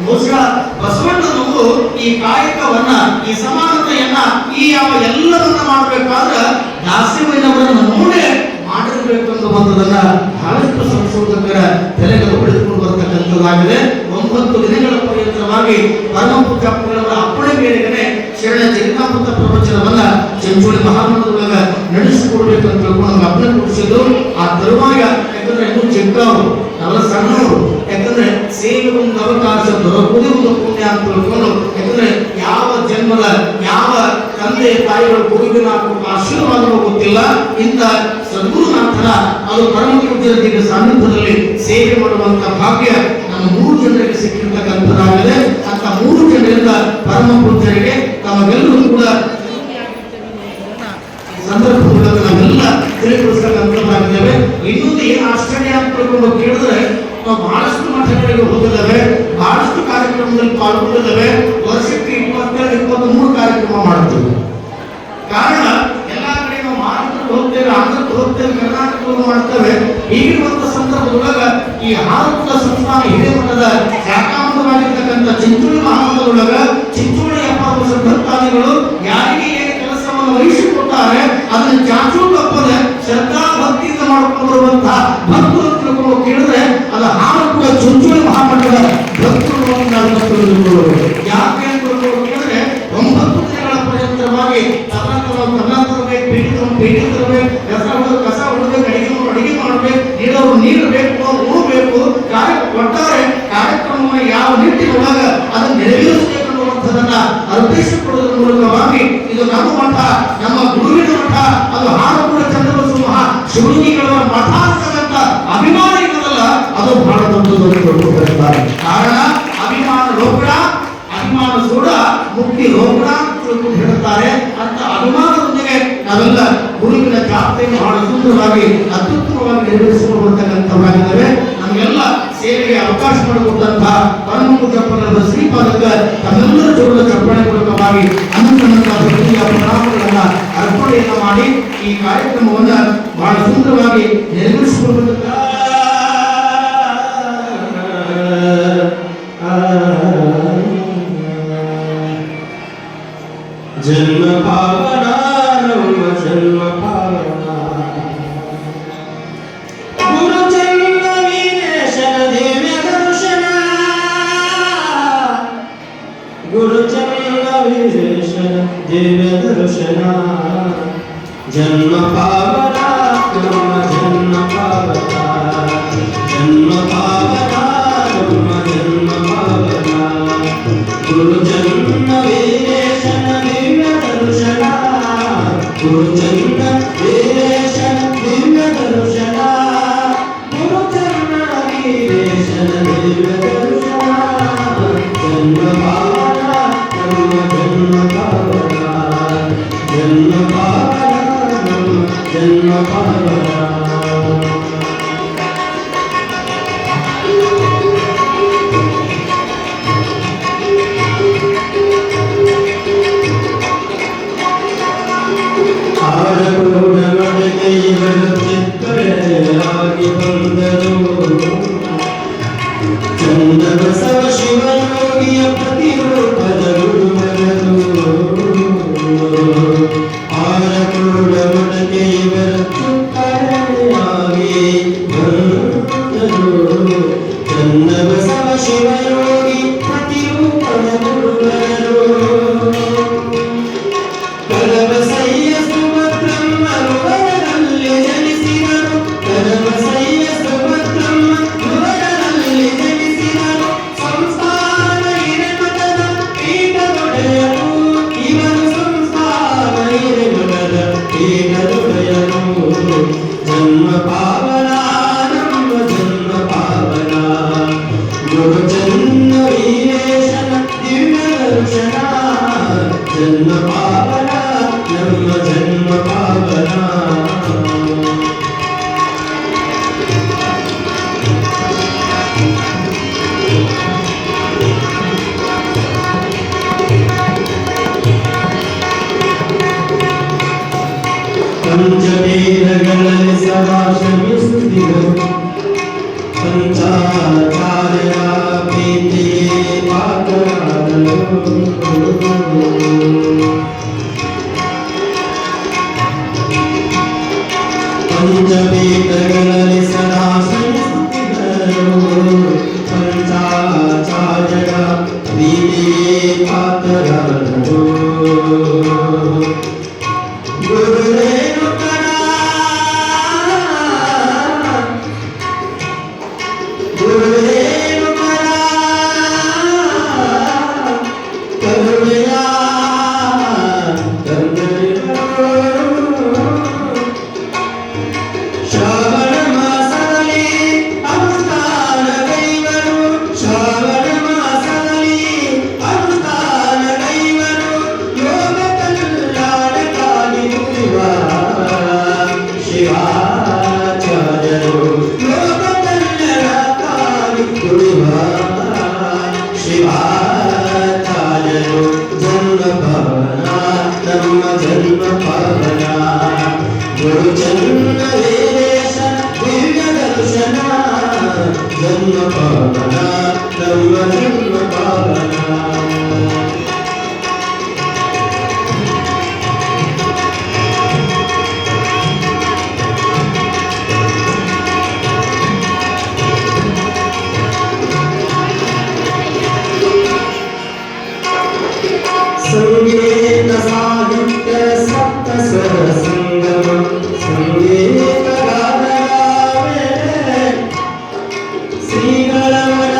ಬಹುಶಃ ಬಸವಣ್ಣನವರು ಈ ಕಾಯಕವನ್ನ ಈ ಸಮಾನತೆಯನ್ನ ಈ ಯಾವ ಎಲ್ಲವನ್ನ ಮಾಡಬೇಕಾದ್ರೆ ದಾಸಿಮಯ್ಯನವರನ್ನು ನೋಡೇ ಮಾಡಿರಬೇಕು ಅನ್ನುವಂಥದ್ದನ್ನ ಬಹಳಷ್ಟು ಸಂಶೋಧಕರ ತಲೆಗಳು ಹೊಡೆದುಕೊಂಡು ಬರತಕ್ಕಂಥದ್ದಾಗಿದೆ. 9 ದಿನಗಳ ಪರ್ಯಂತರವಾಗಿ ಪರಮಪೂಜ್ಯಪ್ಪನವರ ಅಪ್ಪಣೆ ಮೇರೆಗೆ ಶರಣ ಜಗನ್ನಾಮೃತ ಪ್ರವಚನವನ್ನ ಚಿಂಚೋಳಿ ಮಹಾಮಂಡಲದೊಳಗ ನಡೆಸಿಕೊಡ್ಬೇಕು ಅಂತ ತಿಳ್ಕೊಂಡು ನಮ್ಗೆ ಅಪ್ಪಣೆ ಕೊಡಿಸಿದ್ದು. ಆ ತರುವಾಯ ಯಾಕಂದ್ರೆ ಇನ್ನೂ ಚಿಕ್ಕವರು ನಾವೆಲ್ಲ ಸಣ್ಣವರು, ಯಾಕಂದ್ರೆ ಸೇವೆ ಒಂದು ಅವಕಾಶ ದೊರಕುವುದೇ ಒಂದು ಪುಣ್ಯ ಅಂತ ತಿಳ್ಕೊಂಡು, ಯಾಕಂದ್ರೆ ಯಾವ ಜನ್ಮದ ಯಾವ ತಂದೆ ತಾಯಿಗಳ ಗುರುವಿನ ಆಶೀರ್ವಾದವೂ ಗೊತ್ತಿಲ್ಲ. ಇಂಥ ಸದ್ಗುರುನಾಥನ ಅದು ಪರಮ ಪೂಜ್ಯರ ಸಾನ್ನಿಧ್ಯದಲ್ಲಿ ಸೇವೆ ಮಾಡುವಂತ ಭಾಗ್ಯ ನಮ್ಮ 3 ಜನರಿಗೆ ಸಿಕ್ಕಿರ್ತಕ್ಕಂಥದ್ದಾಗಿದೆ. ಅಂತ 3 ಜನರಿಂದ ಪರಮ ಪೂಜ್ಯರಿಗೆ ತಮಗೆಲ್ಲರೂ ಕೂಡ ಸಂದರ್ಭದೊಳಗೆ ನಾವೆಲ್ಲ ತಿಳಿಪಡಿಸತಕ್ಕಂಥದ್ದಾಗಿದ್ದೇವೆ. ಇನ್ನೊಂದು ಏನು ಆಶ್ಚರ್ಯ ಅಂತ ತಿಳ್ಕೊಂಡು ಕೇಳಿದ್ರೆ ನಾವು ಬಹಳಷ್ಟು ಮಠಗಳಿಗೆ ಹೋಗಿದ್ದೇವೆ, ಬಹಳಷ್ಟು ಕಾರ್ಯಕ್ರಮದಲ್ಲಿ ಪಾಲ್ಗೊಂಡಿದ್ದೇವೆ. ವರ್ಷಕ್ಕೆ 22-23 ಕಾರ್ಯಕ್ರಮ ಮಾಡ್ತೀವಿ. ಕಾರಣ ಎಲ್ಲಾ ಕಡೆ ನಾವು ಮಹಾರಾಷ್ಟ್ರಕ್ಕೆ ಹೋಗ್ತೇವೆ, ಆಂಧ್ರಕ್ಕೆ ಹೋಗ್ತೇವೆ, ಕರ್ನಾಟಕಕ್ಕೆ ಮಾಡ್ತೇವೆ. ಈಗಿರುವಂತ ಸಂದರ್ಭದೊಳಗ ಈ ಭಾರತದ ಸಂಸ್ಥಾನ ಹಿರೇಮಠದ ಶಾಖಾಮಠವಾಗಿರ್ತಕ್ಕಂಥ ಚಿಂಚೋಳಿ ಮಹಾಮಠದೊಳಗ ಚಿಂಚೋಳಿ 70 ವರ್ಷ ಭಕ್ತಾದಿಗಳು ಯಾರಿಗೆ ಏನು ಕೆಲಸವನ್ನು ವಹಿಸಿಕೊಟ್ಟಾರೆ ಅದನ್ನು ಚಾಚೂ ತಪ್ಪದ ಶ್ರದ್ಧಾ ಭಕ್ತಿಯಿಂದ ಮಾಡ್ಕೊಂಡು ಬರುವಂತಹ ಭಕ್ತರು ತಿಳ್ಕೊಂಡು ಕೇಳಿದ್ರೆ ಅದು ಹಾಲು ಕೂಡ ಚಿಂಚೋಳಿ ಮಹಾಮಠದ ಭಕ್ತರು ಯಾಕೆ ಅಂತ ಕೇಳಿದ್ರೆ 9 ದಿನಗಳ ಪರ್ಯಂತರವಾಗಿ ಭೇಟಿ ತರಬೇಕು, ಕಸ ಹೊಡಬೇಕು, ಅಡಿಗೆ ಮಾಡಬೇಕು, ನೀರು ಬೇಕು, ಉಣಬೇಕು. ಒಟ್ಟಾರೆ ಕಾರ್ಯಕ್ರಮವನ್ನು ಯಾವ ನಿಟ್ಟಿನೊಳಗ ಅದನ್ನು ನೆರವೇರಿಸಬೇಕು ಅನ್ನುವಂಥದ್ದನ್ನ ಅರ್ಥೈಸಿಕೊಳ್ಳುವುದರ ಮೂಲಕವಾಗಿ ಇದು ನಮ್ಮ ಮಠ, ನಮ್ಮ ಗುರುವಿನ ಮಠ, ಅದು ಹಾರಕೂಡ ಚನ್ನಬಸವ ಶಿವಲಿಂಗಗಳ ಮಠ ಅಂತಕ್ಕಂಥ ಅಭಿಮಾನ ಇರೋದಲ್ಲ, ಅದು ಬಹಳ ದೊಡ್ಡದು ಬರುತ್ತಾರೆ. ಕಾರಣ ಅಭಿಮಾನ ರೋಗಡ, ಅಭಿಮಾನ ಸೂಡ, ಮುಕ್ತಿ ರೋಗಡ ಅಂತ ಹೇಳ್ತಾರೆ. ಅಂತ ಅಭಿಮಾನದೊಂದಿಗೆ ನಾವೆಲ್ಲ ಗುರುವಿನ ಜಾತ್ರೆಯನ್ನು ಬಹಳ ಸುಂದರವಾಗಿ ಅತ್ಯುತ್ತಮವಾಗಿ ನಿರ್ವಹಿಸಿಕೊಂಡು ಬರ್ತಕ್ಕಂಥವಾಗಿದ್ದಾವೆ. ನಮಗೆಲ್ಲ ಸೇವೆಗೆ ಅವಕಾಶ ಮಾಡಿಕೊಟ್ಟಂತಹ ಪರಮ ಪೂಜ್ಯ ಶ್ರೀಪಾದಕ ತಮ್ಮೆಲ್ಲರ ಜೋಡದ ಚಪ್ಪಣೆ ಪೂರ್ವಕವಾಗಿ ಅನಂತ ಭಕ್ತಿಯ ಪ್ರಣಾಮಗಳನ್ನ ಅರ್ಪಣೆಯನ್ನ ಮಾಡಿ ಈ ಕಾರ್ಯಕ್ರಮವನ್ನ ಬಹಳ ಸುಂದರವಾಗಿ ನಿರ್ವಹಿಸಿಕೊಂಡು ಜನ್ಮ ಪಾವನ ನಮ್ಮ ಜನ್ಮ ಪಾವನ ಗುರು ಜನ್ಮ ವೀರೇಶನ ದಿವ್ಯ ದರ್ಶನ ಗುರು ಜನ್ಮ ವೀರೇಶನ ದಿವ್ಯ ದರ್ಶನ ಜನ್ಮ ಪಾವನ ನಮ್ಮ ಜನ್ಮ ಪಾವನ ಜನ್ಮ ಪಾವನ ನಮ್ಮ ಜನ್ಮ ಪಾವನ ಗುರು ಜನ್ಮ ವೀರೇಶನ ದಿವ್ಯ ದರ್ಶನ ಗುರು ಜನ್ಮ ವೀರೇಶನ ದಿವ್ಯ ದರ್ಶನ ಗುರು ಜನ್ಮ ವೀರೇಶನ ದಿವ್ಯ ದರ್ಶನ ಜನ್ಮ ಪಾವನ ನಮ್ಮ ಜನ್ಮ ಪಾವನ ಜನ್ಮ ಪಾವನ ನಮ್ಮ ಜನ್ಮ ಪಾವನ ಚಿತ್ತರೆಯಾಗಿ ಬಂದರು ಚಂದ ಬಸವ ಶಿವಯೋಗಿಯ ಪ್ರತಿರೂಪದ ಗುರುವರರು ಆರಕೂಡ ಮಠಕ್ಕೆ ಇವರ ಚಿತ್ತರೆಯಾಗಿ ಬಂದರು ಚಂದ ಬಸವ ಶಿವಯೋಗಿ ಪ್ರತಿರೂಪದ ಗುರುವರರು ಕಲಬಸಯ್ಯ ಸುಭದ್ರಮ್ಮರು ವರದಲ್ಲಿ ಜನಿಸಿದರು ಕಲಬಸಯ್ಯ ಸುಭದ್ರಮ್ಮ ವರದಲ್ಲಿ ಜನಿಸಿದರು ಸಂಸ್ಥಾನ ಹಿರೇಮಠದ ಪೀಠದೊಡೆಯರು ಇವರು ಸಂಸ್ಥಾನ ಹಿರೇಮಠದ ಪೀಠದೊಡೆಯರು ಜನ್ಮ ಪಾವನ ನಮ್ಮ ಜನ್ಮ ಪಾವನ ಗುರು ಜನ್ಮ ವೀರೇಶನ ದಿವ್ಯ ದರ್ಶನ ಜನ್ಮ ಪಾವನ ನಮ್ಮ ಜನ್ಮ ಪಾವನ ಪಂಚತೀರಗಳಲ್ಲಿ ಸದಾ ಶ್ರಮಿಸುತ್ತಿದ್ದರು ಪಂಚಾಚಾರ್ಯ ಪ್ರೀತಿಗೆ ಪಾತ್ರರಾದರು ಪಂಚಪೀಠಗಳಲ್ಲಿ ಸದಾ ಶ್ರಮಿಸುತ್ತಿದ್ದರು ಪಂಚಾಚಾರ್ಯರ ಪ್ರೀತಿಗೆ ಪಾತ್ರರಾದರು ಗುರುರೇಣುಕರ ಗುರುರೇಣುಕರ ಕರುಣೆಯ ಶ್ರಾವಣ ಮಾಸದಲ್ಲಿ ಅನುಷ್ಠಾನ ಕೈವರು ಶ್ರಾವಣ ಮಾಸದಲ್ಲಿ ಅನುಷ್ಠಾನ ಕೈವರು ಯೋಗ ಕಲ್ಯಾಣಕ್ಕಾಗಿ ನುಡಿವ ಶಿವಾಚಾರ್ಯರು ಯೋಗ ಕಲ್ಯಾಣಕ್ಕಾಗಿ ನುಡಿವ ಶಿವಾಚಾರ್ಯರು ಜನ್ಮ ಪಾವನ ನಮ್ಮ ಜನ್ಮ ಪಾವನ ಗುರು ಜನ್ಮ ವೀರೇಶನ ದಿವ್ಯ ದರ್ಶನ ಜನ್ಮ ಪಾವನ ನಮ್ಮ ಜನ್ಮ ಪಾವನ ಸಂಗೀತ ಸಾಹಿತ್ಯ ಸಪ್ತ ಸ್ವರ ಸಂಗಮ ಸಂಗೀತ ಶ್ರೀಗಳವರ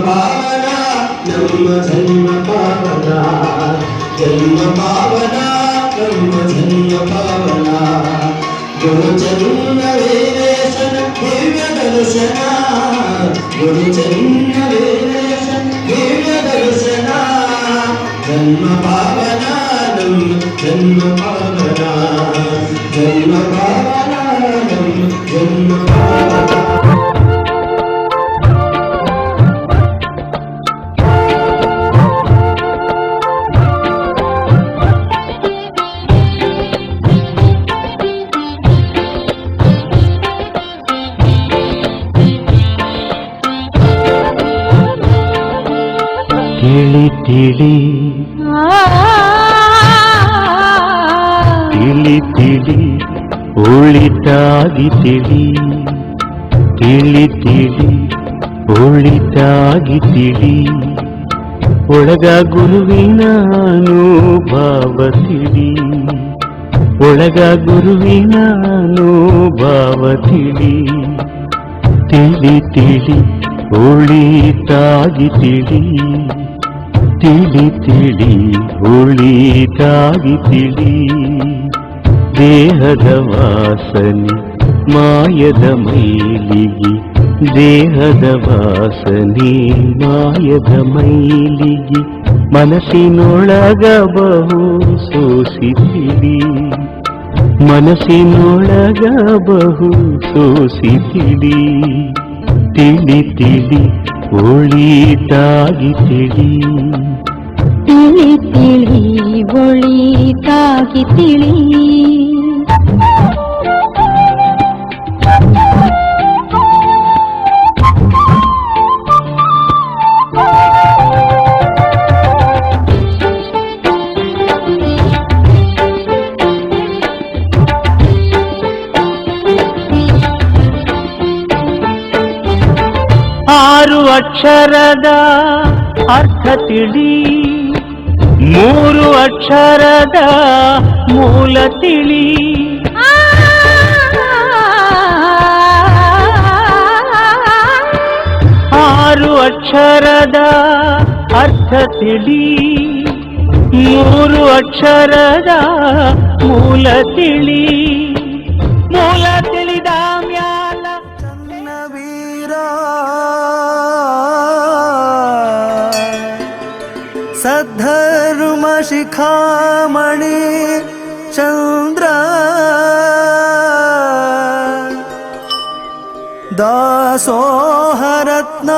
ಪಾವನ ನಮ್ಮ ಜನ್ಮ ಪಾವನ ಜನ್ಮ ಪಾವನ ನಮ್ಮ ಜನ್ಮ ಪಾವನ ಗುರುಚರಣ ವೇರೇಶನ ದಿವ್ಯ ದರ್ಶನ ಗುರುಚರಣ ವೇರೇಶನ ದಿವ್ಯ ದರ್ಶನ ಜನ್ಮ ಪಾವನ ನಮ್ಮ ಜನ್ಮ ಪಾವನ ಜನ್ಮ ಪಾವನ ನಮ್ಮ ಜನ್ಮ ಪಾವನ ತಿಳಿ ತಿಳಿ ತಿಳಿ ತಿಳಿ ಒಳಿತಾಗಿ ತಿಳಿ ತಿಳಿ ತಿಳಿ ಒಳಿತಾಗಿ ತಿಳಿ ಒಳಗ ಗುರುವಿನ ಅನುಭವ ತಿಳಿ ಒಳಗ ಗುರುವಿನ ಅನುಭವ ತಿಳಿ ತಿಳಿ ತಿಳಿ ಒಳಿತಾಗಿ ತಿಳಿ ತಿಳಿ ತಿಳಿ ಒಳಿತಾಗಿ ತಿಳಿ ದೇಹದ ವಾಸನೆ ಮಾಯದ ಮೈಲಿಗೆ ದೇಹದ ವಾಸನೆ ಮಾಯದ ಮೈಲಿಗೆ ಮನಸ್ಸಿನೊಳಗ ಬಹು ಸೋಸಿತಿಳಿ ಮನಸ್ಸಿನೊಳಗ ಬಹು ಸೋಸಿತಿಳಿ ತಿಳಿ ತಿಳಿ ಒಳಿತಾಗಿ ತಿಳಿ ತಿಳಿ ತಿಳಿ ಒಳಿತಾಗಿ ತಿಳಿ ಆರು ಅಕ್ಷರದ ಅರ್ಥ ತಿಳಿ ಮೂರು ಅಕ್ಷರದ ಮೂಲ ತಿಳಿ ಆರು ಅಕ್ಷರದ ಅರ್ಥ ತಿಳಿ ಮೂರು ಅಕ್ಷರದ ಮೂಲ ತಿಳಿ ಮೂಲ ತಿಳಿದ ಮ್ಯಾಲ ಸದ್ಧರ್ಮ ಶಿಖಾಮಣಿ ಚಂದ್ರ ದಾಸೋಹರತ್ನ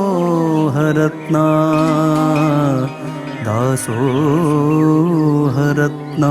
ದಾಸೋಹರತ್ನ ದಾಸೋಹರತ್ನ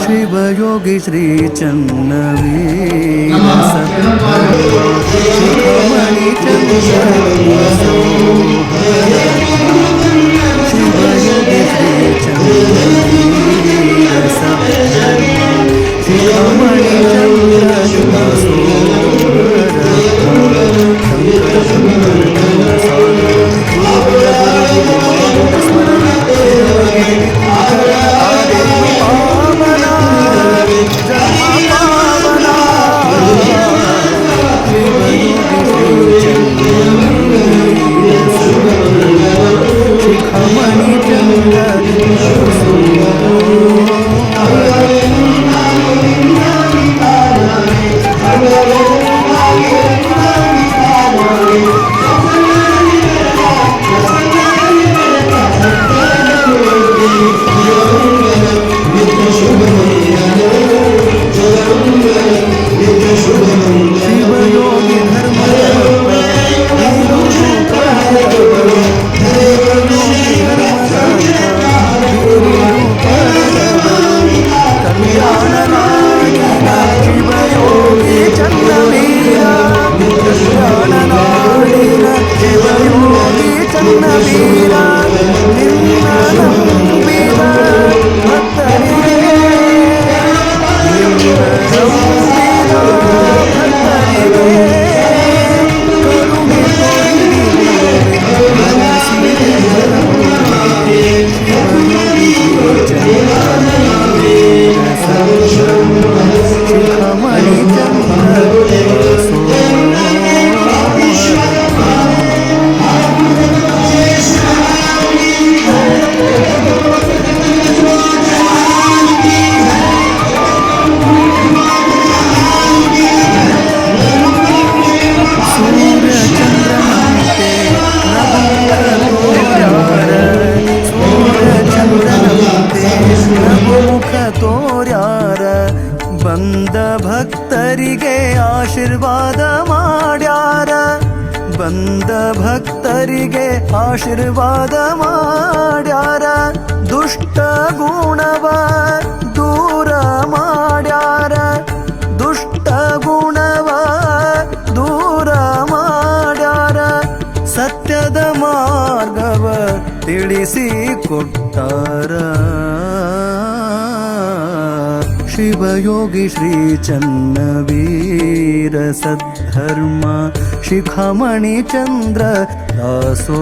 ಶಿವಯೋಗಿ ಶ್ರೀ ಚನ್ನವೀರ ಶಿಖಮಣಿ ಶಿವಯೋಗಿ ಶ್ರೀ ಚನ್ನವೀರ ಶಿಖಮಣಿ ಬಂದ ಭಕ್ತರಿಗೆ ಆಶೀರ್ವಾದ ಮಾಡ್ಯಾರ, ದುಷ್ಟ ಗುಣವ ದೂರ ಮಾಡ್ಯಾರ, ದುಷ್ಟ ಗುಣವ ದೂರ ಮಾಡ್ಯಾರ, ಸತ್ಯದ ಮಾರ್ಗವ ತಿಳಿಸಿ ಕೊಟ್ಟಾರ. ಶಿವಯೋಗಿ ಶ್ರೀ ಚನ್ನವೀರ ಸದ್ಧರ್ಮ ಶಿಖಾಮಣಿ ಚಂದ್ರ ದಾಸೋಹರತ್ನ.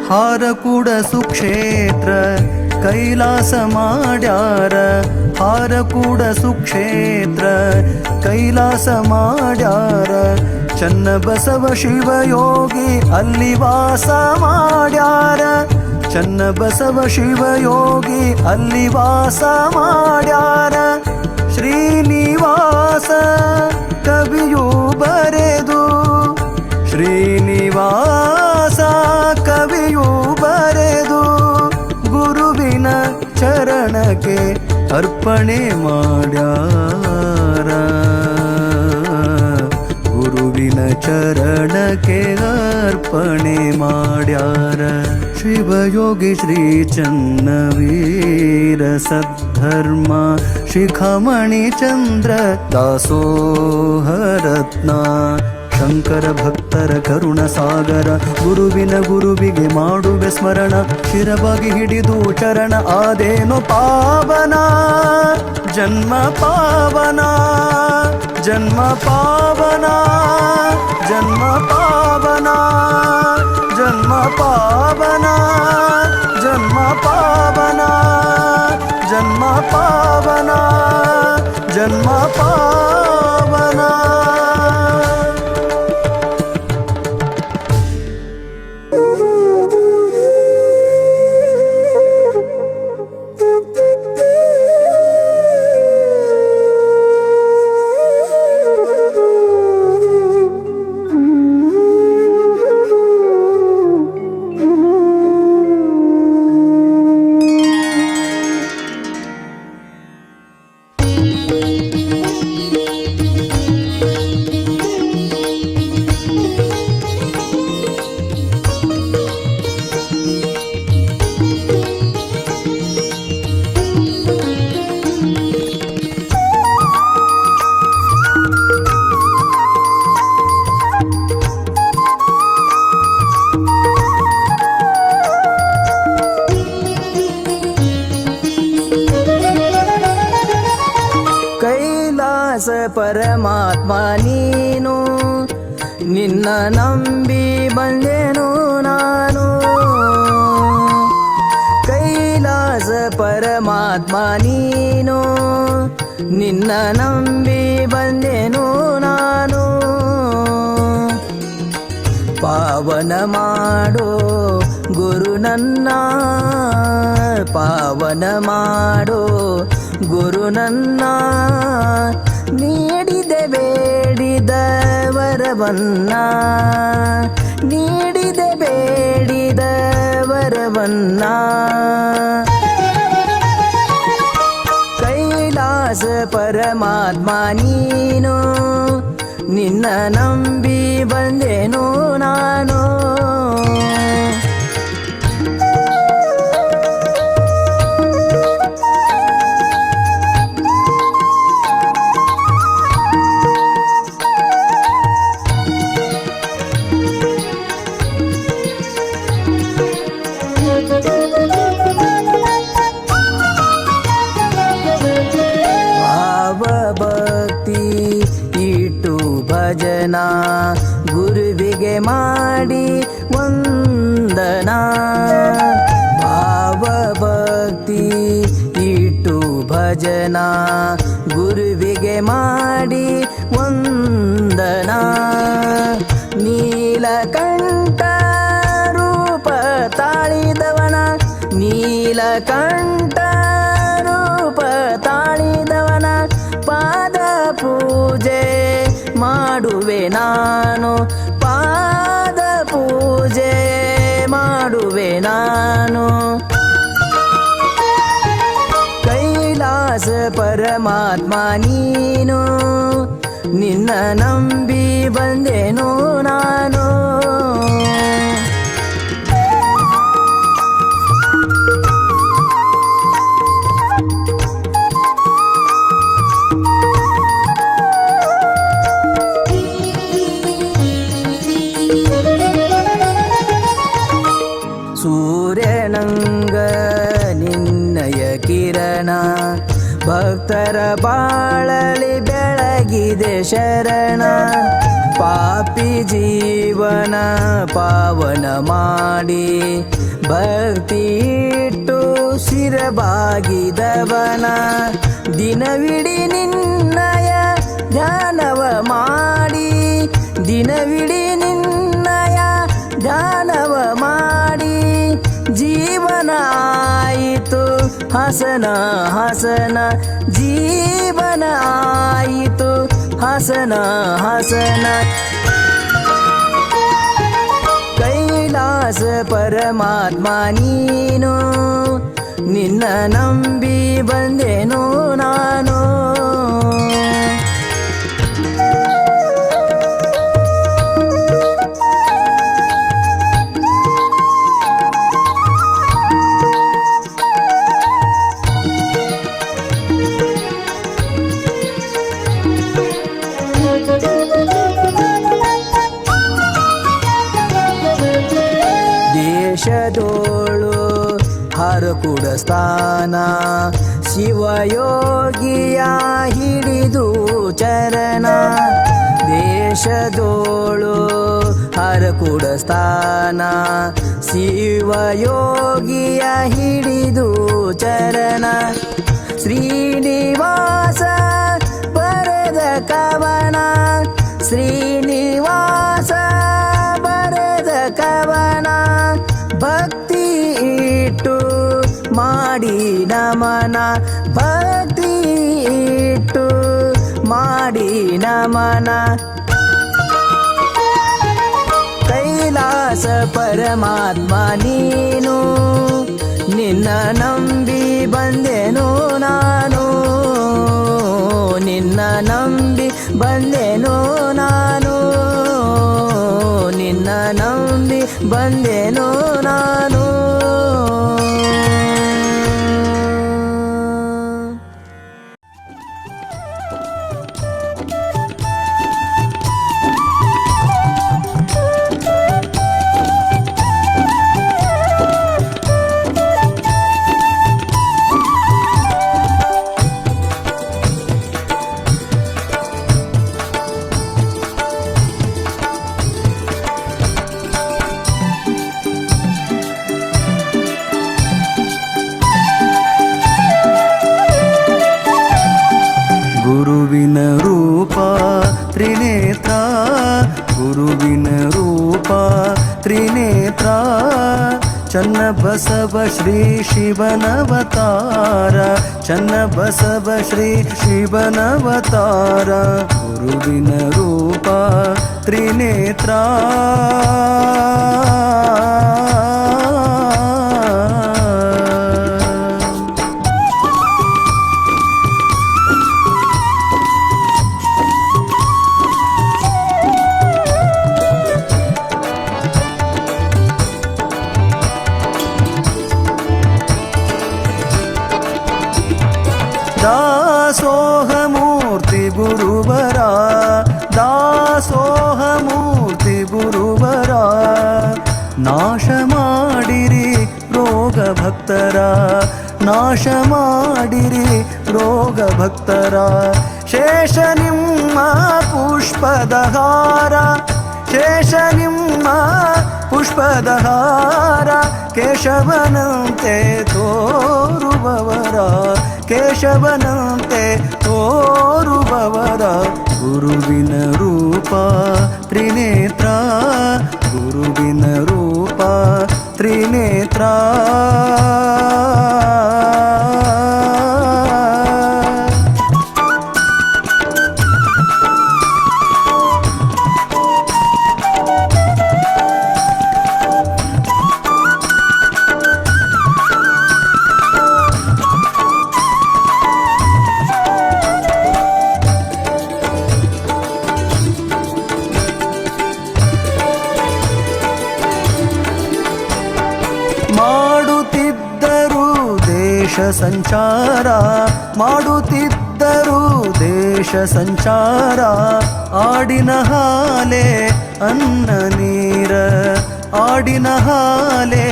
ಹಾರಕೂಡ ಸುಕ್ಷೇತ್ರ ಕೈಲಾಸ ಮಾಡ್ಯಾರ, ಹಾರಕೂಡ ಸುಕ್ಷೇತ್ರ ಕೈಲಾಸ ಮಾಡ್ಯಾರ, ಚನ್ನಬಸವ ಶಿವಯೋಗಿ ಅಲ್ಲಿ ವಾಸ ಮಾಡ್ಯಾರ, ಚನ್ನಬಸವ ಶಿವಯೋಗಿ ಅಲ್ಲಿ ವಾಸ ಮಾಡ್ಯಾರ. ಶ್ರೀನಿವಾಸ ಕವಿಯು ಬರೆದು, ಶ್ರೀನಿವಾಸ ಕವಿಯು ಬರೆದು ಗುರುವಿನ ಚರಣಕ್ಕೆ ಅರ್ಪಣೆ ಮಾಡ್ಯಾರ, ಗುರುವಿನ ಚರಣಕ್ಕೆ ಅರ್ಪಣೆ ಮಾಡ್ಯಾರ. ಶಿವಯೋಗಿ ಶ್ರೀ ಚನ್ನವೀರ ಸದ್ಧರ್ಮ ಶಿಖಾಮಣಿ ಚಂದ್ರ ದಾಸೋಹರತ್ನ. ಶಂಕರ ಭಕ್ತರ ಕರುಣ ಸಾಗರ, ಗುರುವಿಗೆ ಮಾಡುವೆ ಸ್ಮರಣ, ಶಿರವಾಗಿ ಹಿಡಿದು ಚರಣ ಆದೇನು ಪಾವನ, ಜನ್ಮ ಪಾವನ, ಜನ್ಮ ಪಾವನ, ಜನ್ಮ ಪಾವನ, ಜನ್ಮ ಪಾವನ, ಜನ್ಮ ಪಾವನ, ಜನ್ಮ ಪಾವನ, ಜನ್ಮ ಪಾವನ. ಪರಮಾತ್ಮ ನೀನು, ನಿನ್ನ ನಂಬಿ ಬಂದೆನು ನಾನು. ಕೈಲಾಸ ಪರಮಾತ್ಮ ನೀನು, ನಿನ್ನ ನಂಬಿ ಬಂದೆನು ನಾನು. ಪಾವನ ಮಾಡೋ ಗುರು ನನ್ನ, ಪಾವನ ಮಾಡೋ ಗುರು ನನ್ನ. ನೀಡಿದೆ ಬೇಡಿದ ವರವನ್ನ, ನೀಡಿದೆ ಬೇಡಿದ ವರವನ್ನ. ಕೈಲಾಸ ಪರಮಾತ್ಮ ನೀನು, ನಿನ್ನ ನಂಬಿ ಬಂದೆನು ನಾನು. ಭಜನಾ ಗುರುವಿಗೆ ಮಾಡಿ ವಂದನಾ. ಭಾವ ಭಕ್ತಿ ಇಟ್ಟು ಭಜನಾ ಗುರುವಿಗೆ ಮಾಡಿ ವಂದನಾ. ನೀಲಕಂಠ ರೂಪ ತಾಳಿದವನ, ನೀಲಕಂಠ ರೂಪ ತಾಳಿದವನ ಪಾದ ಮಾಡುವೆ ನಾನು, ಪಾದ ಪೂಜೆ ಮಾಡುವೆ ನಾನು. ಕೈಲಾಸ ಪರಮಾತ್ಮ ನೀನು, ನಿನ್ನ ನಂಬಿ ಬಂದೆನು ನಾನು. ಸೂರ್ಯನಂಗ ನಿನ್ನಯ ಕಿರಣ, ಭಕ್ತರ ಬಾಳಲಿ ಬೆಳಗಿದೆ ಶರಣ. ಪಾಪಿ ಜೀವನ ಪಾವನ ಮಾಡಿ, ಭಕ್ತಿ ಇಟ್ಟು ಶಿರಬಾಗಿದವನ. ದಿನವಿಡೀ ನಿನ್ನಯ ಧ್ಯಾನವ ಮಾಡಿ, ದಿನವಿಡೀ ನಿನ್ನಯ ಧ್ಯಾನವ ಮಾಡಿ. ಜೀವನ ಆಯಿತು ಹಸನ ಹಸನ, ಜೀವನ ಆಯಿತು ಹಸನ ಹಸನ. ಕೈಲಾಸ ಪರಮಾತ್ಮ ನೀನು, ನಿನ್ನ ನಂಬಿ ಬಂದೆನು ನಾನು. ದೇಶದೋಳು ಹರಕುಡ ಸ್ಥಾನ, ಶಿವಯೋಗಿಯ ಹಿಡಿದು ಚರಣ. ದೇಶದೋಳು ಹರಕುಡ ಸ್ಥಾನ, ಶಿವಯೋಗಿಯ ಹಿಡಿದು ಚರಣ. ಶ್ರೀನಿವಾಸ ಬರೆದ ಕವನ, ಶ್ರೀನಿವಾಸ ಬರೆದ ಕವನ. ಭಕ್ತಿ ಇಟ್ಟು ಮಾಡಿ ನಮನ, ಭಕ್ತಿ ಇಟ್ಟು ಮಾಡಿ ನಮನ. ಕೈಲಾಸ ಪರಮಾತ್ಮ ನೀನು, ನಿನ್ನ ನಂಬಿ ಬಂದೆನು ನಾನು. ನಿನ್ನ ನಂಬಿ ಬಂದೆನು ನಾನು, ನಿನ್ನ ನಂಬಿ ಬಂದೆನು ನಾನು. ಗುರುವಿನ ರೂಪ ತ್ರಿನೇತ್ರ, ಗುರುವಿನ ರೂಪ ತ್ರಿನೇತ್ರ. ಚನ್ನಬಸವ ಶ್ರೀ ಶಿವನವತಾರ, ಚನ್ನಬಸವ ಶ್ರೀ ಶಿವನವತಾರ. ಗುರುವಿನ ರೂಪ ತ್ರಿನೇತ್ರ. ದಾಸೋಹ ಮೂರ್ತಿ ಗುರುವರ, ದಾಸೋಹ ಮೂರ್ತಿ ಗುರುವರ. ನಾಶ ಮಾಡಿರಿ ರೋಗ ಭಕ್ತರ, ನಾಶ ಮಾಡಿರಿ ರೋಗ ಭಕ್ತರ. ಶೇಷ ನಿಮ್ಮ ಪುಷ್ಪದ ಹಾರ, ಶೇಷ ನಿಮ್ಮ ಪುಷ್ಪದ ಹಾರ. ಕೇಶವನಂತೆ ತೋರುವವರ, ಕೇಶವನಂತೆ ತೋರುವವರ. ಗುರುವಿನ ರೂಪ ತ್ರಿನೇತ್ರ, ಗುರುವಿನ ರೂಪ ತ್ರಿನೇತ್ರ. ಸಂಚಾರ ಮಾಡುತ್ತಿದ್ದರು ದೇಶ ಸಂಚಾರ ಆಡಿನ ಹಾಲೆ ಅನ್ನ ನೀರ ಆಡಿನ ಹಾಲೆ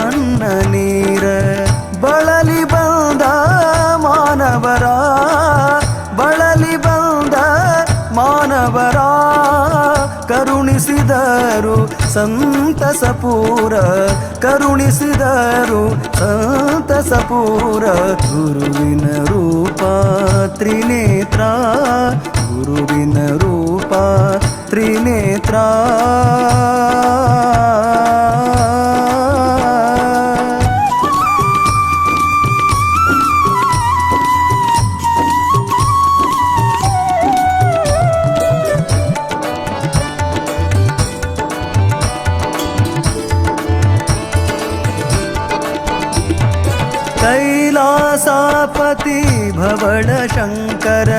ಅನ್ನ ನೀರ ಬಳಲಿ ಬಂದ ಮಾನವರ ಬಳಲಿ ಬಂದ ಮಾನವರ ಕರುಣಿಸಿದರು ಸಂತಸಪೂರ ಕರುಣಿಸಿದರು ಸಂತಸಪೂರ ಗುರುವಿನ ರೂಪ ತ್ರಿನೇತ್ರ ಗುರುವಿನ ರೂಪ ತ್ರಿನೇತ್ರ कैलासापति भवण शंकर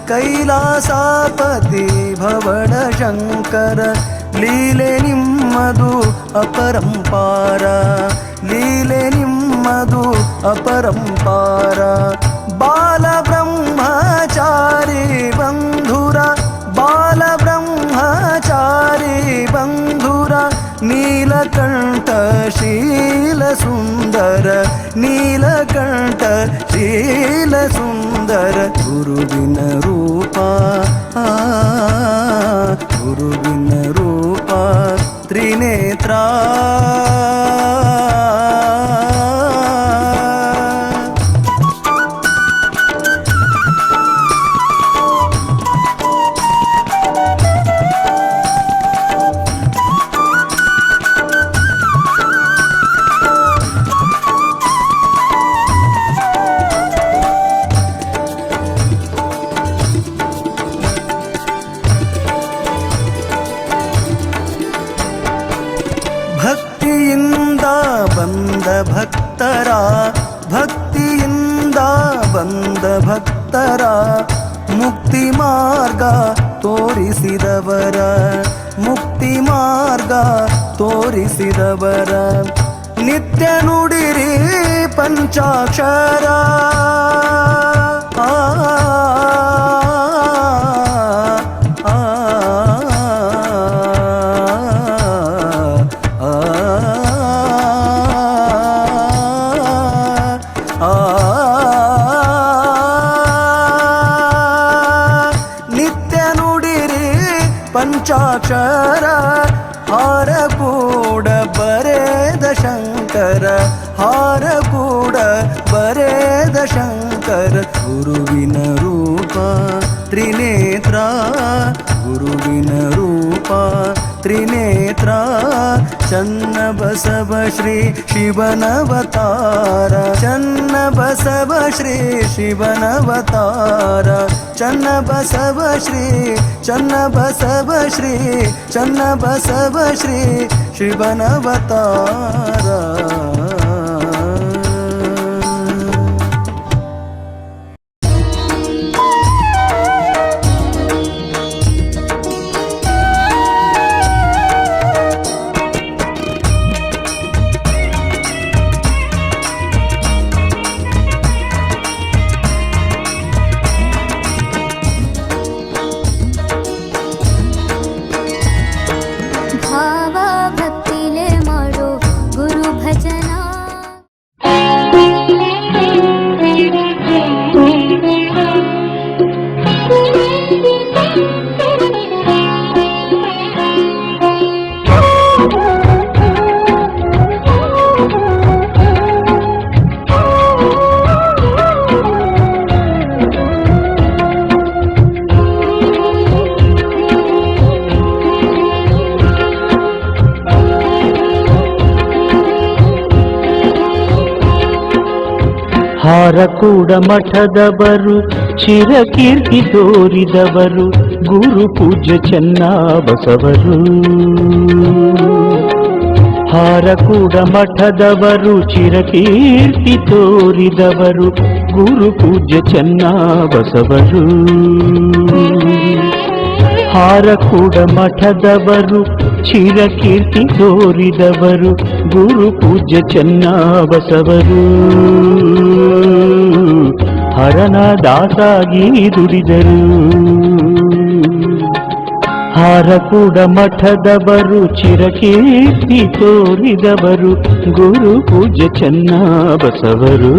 कैलासापति भवण शंकर लीले निम्मदु अपरंपार लीले निम्मदु अपरंपार बाल ब्रह्मचारी बंधुर बाल ब्रह्मचारी बंधुर नीलकंठ शील सुंदर नीलकंठ शील सुंदर गुरुविन रूप गुरुविन रूप त्रिनेत्र ಭಕ್ತಿಯಿಂದ ಬಂದ ಭಕ್ತರ ಭಕ್ತಿಯಿಂದ ಬಂದ ಭಕ್ತರ ಮುಕ್ತಿ ಮಾರ್ಗ ತೋರಿಸಿದವರ ಮುಕ್ತಿ ಮಾರ್ಗ ತೋರಿಸಿದವರ ನಿತ್ಯ ನುಡಿರಿ ಪಂಚಾಕ್ಷರ ನಿತ್ಯ ನುಡಿರಿ ಪಂಚಾಕ್ಷರ ಹಾರ ಕೂಡ ಬರೆದ ಶಂಕರ ಹಾರ ಕೂಡ ಬರೆದ ಶಂಕರ ಗುರುವಿನ ರೂಪ ತ್ರಿನೇತ್ರ ಗುರುವಿನ ರೂಪ ತ್ರಿನೇತ್ರ ಚನ್ನ ಬಸವ ಶ್ರೀ ಶಿವನವತಾರ ಚನ್ನ ಬಸವ ಶ್ರೀ ಶಿವನವತಾರ ಚನ್ನ ಬಸವ ಶ್ರೀ ಚನ್ನ ಬಸವ ಶ್ರೀ ಚನ್ನ ಬಸವ ಶ್ರೀ ಶಿವನವತಾರ ಭಾವ ಭಕ್ತಿಲೆ ಮಾಡೋ ಗುರು ಭಜನಾ ಹಾರಕೂಡ ಮಠದವರು ಚಿರಕೀರ್ತಿ ತೋರಿದವರು ಗುರು ಪೂಜ್ಯ ಚೆನ್ನಬಸವರು ಹಾರಕೂಡ ಮಠದವರು ಚಿರಕೀರ್ತಿ ತೋರಿದವರು ಗುರು ಪೂಜ್ಯ ಚೆನ್ನಬಸವರು ಹಾರಕೂಡ ಮಠದವರು ಚಿರಕೀರ್ತಿ ತೋರಿದವರು ಗುರು ಪೂಜ್ಯ ಚೆನ್ನಬಸವರು. ಹರನ ದಾಸಾಗಿ ದುಡಿದರು. ಹಾರಕೂಡ ಮಠದವರು ಚಿರಕೀರ್ತಿ ತೋರಿದವರು ಗುರು ಪೂಜ್ಯ ಚೆನ್ನಬಸವರು.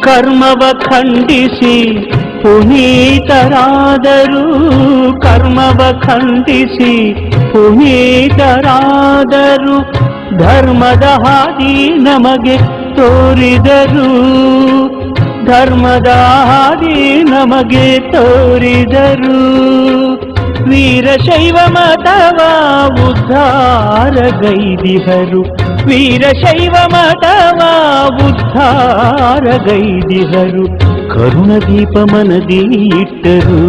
ಕರ್ಮವ ಖಂಡಿಸಿ ಪುನೀತರಾದರು. ಕರ್ಮವ ಖಂಡಿಸಿ ಪುನೀತರಾದರು. ಧರ್ಮದ ಹಾದಿ ನಮಗೆ ತೋರಿದರು. ಧರ್ಮದ ಹಾದಿ ನಮಗೆ ತೋರಿದರು. ವೀರಶೈವ ಮತವ ಉದ್ಧಾರಗೈದಿಹರು. ವೀರಶೈವ ಮತವ ಉದ್ಧಾರಗೈದಿಹರು. ಕರುಣದೀಪ ಮನದಿ ಇಟ್ಟರು.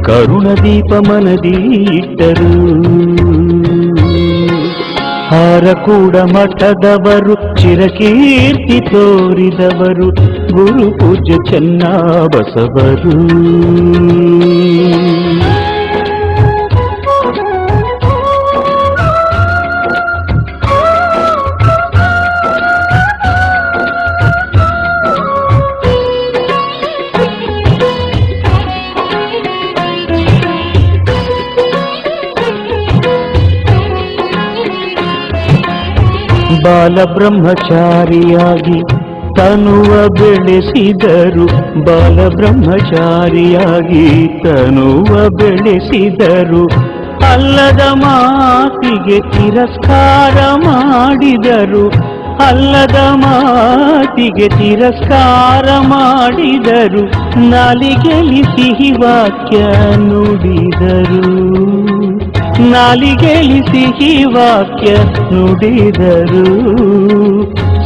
ಕರುಣದೀಪ ಮನದಿ ಇಟ್ಟರು. ಹಾರಕೂಡ ಮಠದವರು ಚಿರಕೀರ್ತಿ ತೋರಿದವರು ಗುರು ಪೂಜ್ಯ ಚೆನ್ನಬಸವರು. ಬಾಲಬ್ರಹ್ಮಚಾರಿಯಾಗಿ ತನುವ ಬೆಳೆಸಿದರು. ಬಾಲಬ್ರಹ್ಮಚಾರಿಯಾಗಿ ತನುವ ಬೆಳೆಸಿದರು. ಅಲ್ಲದ ಮಾತಿಗೆ ತಿರಸ್ಕಾರ ಮಾಡಿದರು. ಅಲ್ಲದ ಮಾತಿಗೆ ತಿರಸ್ಕಾರ ಮಾಡಿದರು. ನಾಲಿಗೆಯಲ್ಲಿ ಸಿಹಿ ವಾಕ್ಯ ನುಡಿದರು. ನಾಲಿಗೆಯಲ್ಲಿ ಸಿಹಿ ವಾಕ್ಯ ನುಡಿದರು.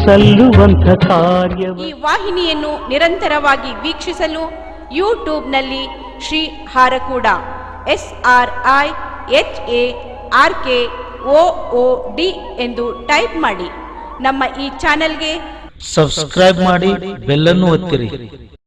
ಸಲ್ಲುವಂಥ ಕಾರ್ಯ. ಈ ವಾಹಿನಿಯನ್ನು ನಿರಂತರವಾಗಿ ವೀಕ್ಷಿಸಲು ಯೂಟ್ಯೂಬ್ನಲ್ಲಿ ಶ್ರೀ ಹಾರಕೂಡ SRIHARKOOD ಎಂದು ಟೈಪ್ ಮಾಡಿ. ನಮ್ಮ ಈ ಚಾನೆಲ್ಗೆ ಸಬ್ಸ್ಕ್ರೈಬ್ ಮಾಡಿ, ಬೆಲ್ ಅನ್ನು ಒತ್ತಿರಿ.